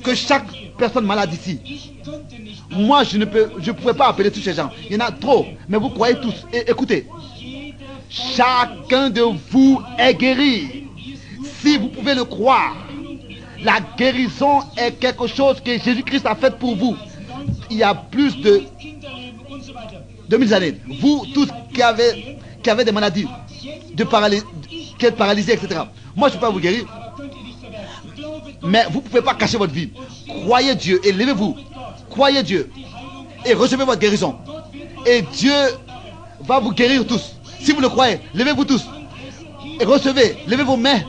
Que chaque personne malade ici, moi je ne pouvais pas appeler tous ces gens. Il y en a trop, mais vous croyez tous. Et écoutez, chacun de vous est guéri. Si vous pouvez le croire, la guérison est quelque chose que Jésus-Christ a fait pour vous. Il y a plus de 2000 années. Vous tous qui avez des maladies, qui êtes paralysés, etc. Moi je ne peux pas vous guérir. Mais vous ne pouvez pas cacher votre vie. Croyez Dieu et levez-vous. Croyez Dieu et recevez votre guérison. Et Dieu va vous guérir tous. Si vous le croyez, levez-vous tous. Et recevez, levez vos mains.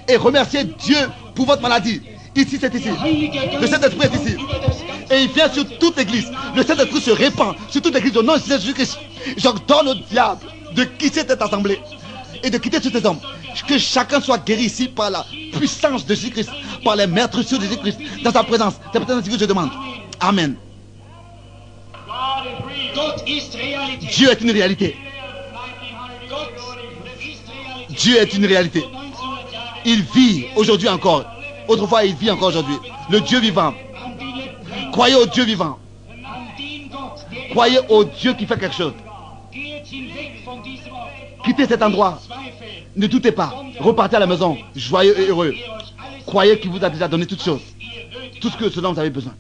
Et remerciez Dieu pour votre maladie. Ici, c'est ici. Le Saint-Esprit est ici. Et il vient sur toute l'église. Le Saint-Esprit se répand sur toute l'église au nom de Jésus-Christ. J'ordonne au diable de quitter cette assemblée et de quitter tous ces hommes. Que chacun soit guéri ici par la puissance de Jésus-Christ, par les maîtresses de Jésus-Christ, dans sa présence. C'est peut-être ce que je demande. Amen. Dieu est une réalité. Dieu est une réalité. Il vit aujourd'hui encore. Autrefois, il vit encore aujourd'hui. Le Dieu vivant. Croyez au Dieu vivant. Croyez au Dieu qui fait quelque chose. Quittez cet endroit. Ne doutez pas. Repartez à la maison, joyeux et heureux. Croyez qu'il vous a déjà donné toutes choses. Tout ce dont vous avez besoin.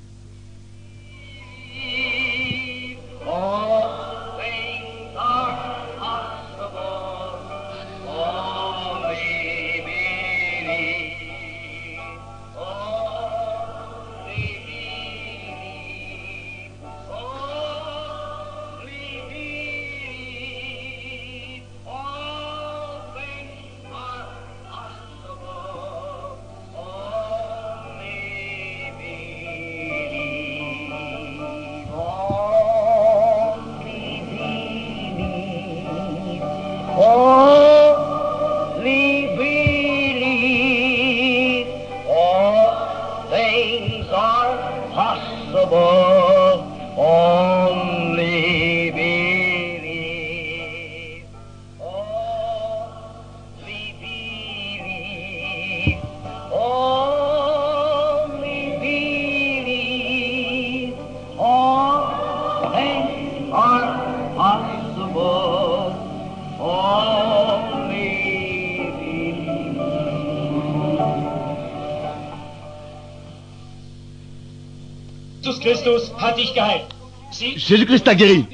Jésus-Christ t'a guéri.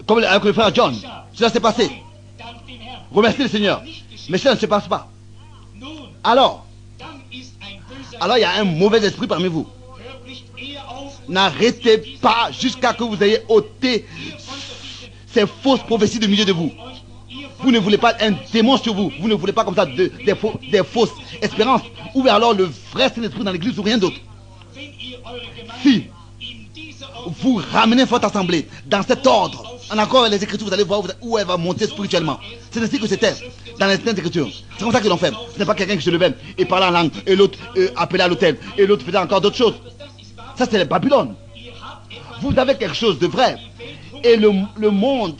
Comme avec le frère John. Cela s'est passé. Remerciez le Seigneur. Mais ça ne se passe pas. Alors, il y a un mauvais esprit parmi vous. N'arrêtez pas jusqu'à que vous ayez ôté ces fausses prophéties du milieu de vous. Vous ne voulez pas un démon sur vous. Vous ne voulez pas comme ça des fausses espérances. Ou alors le vrai Saint-Esprit dans l'église ou rien d'autre. Si vous ramenez votre assemblée dans cet ordre, en accord avec les Écritures, vous allez voir où elle va monter spirituellement. C'est ainsi que c'était dans les Écritures. C'est comme ça qu'ils l'ont fait. Ce n'est pas quelqu'un qui se levait et parlait en langue, et l'autre appelait à l'hôtel, et l'autre faisait encore d'autres choses. Ça, c'est les Babylone. Vous avez quelque chose de vrai. Et le monde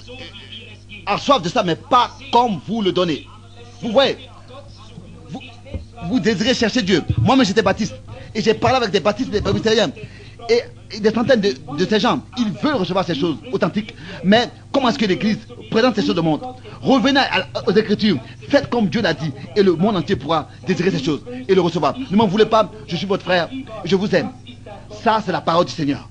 a soif de ça, mais pas comme vous le donnez. Vous voyez, vous désirez chercher Dieu. Moi-même, j'étais baptiste. Et j'ai parlé avec des baptistes, des presbytériens. Et des centaines de ces gens, ils veulent recevoir ces choses authentiques. Mais comment est-ce que l'Église présente ces choses au monde? Revenez aux Écritures. Faites comme Dieu l'a dit. Et le monde entier pourra désirer ces choses et le recevoir. Ne m'en voulez pas. Je suis votre frère. Je vous aime. Ça, c'est la parole du Seigneur.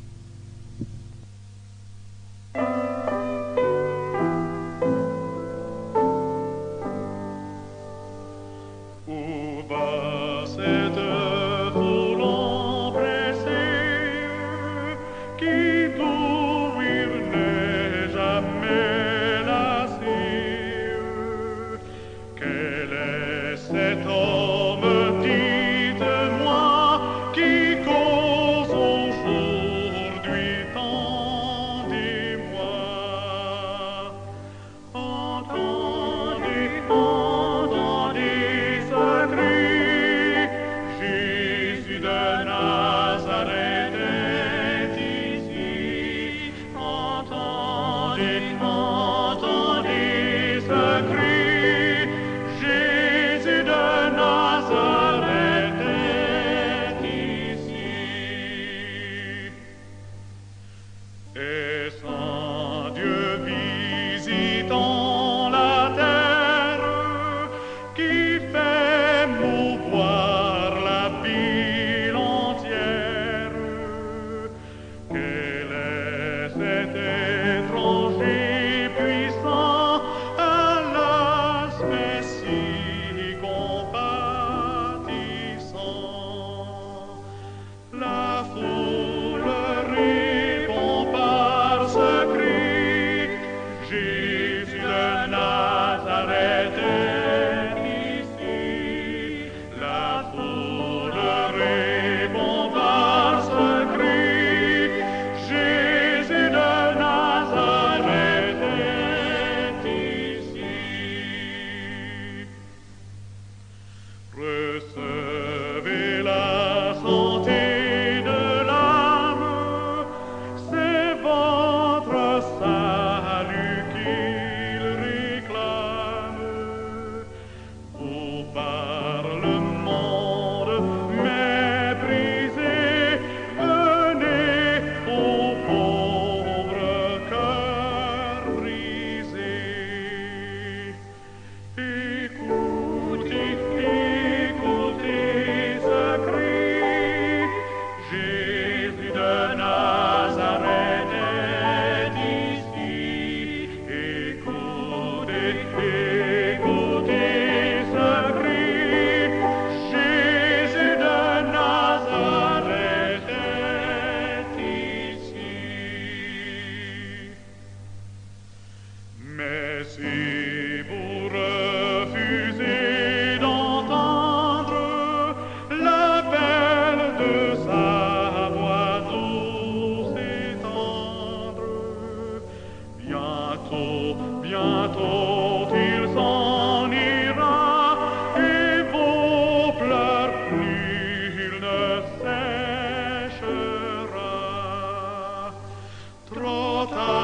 Trop tard.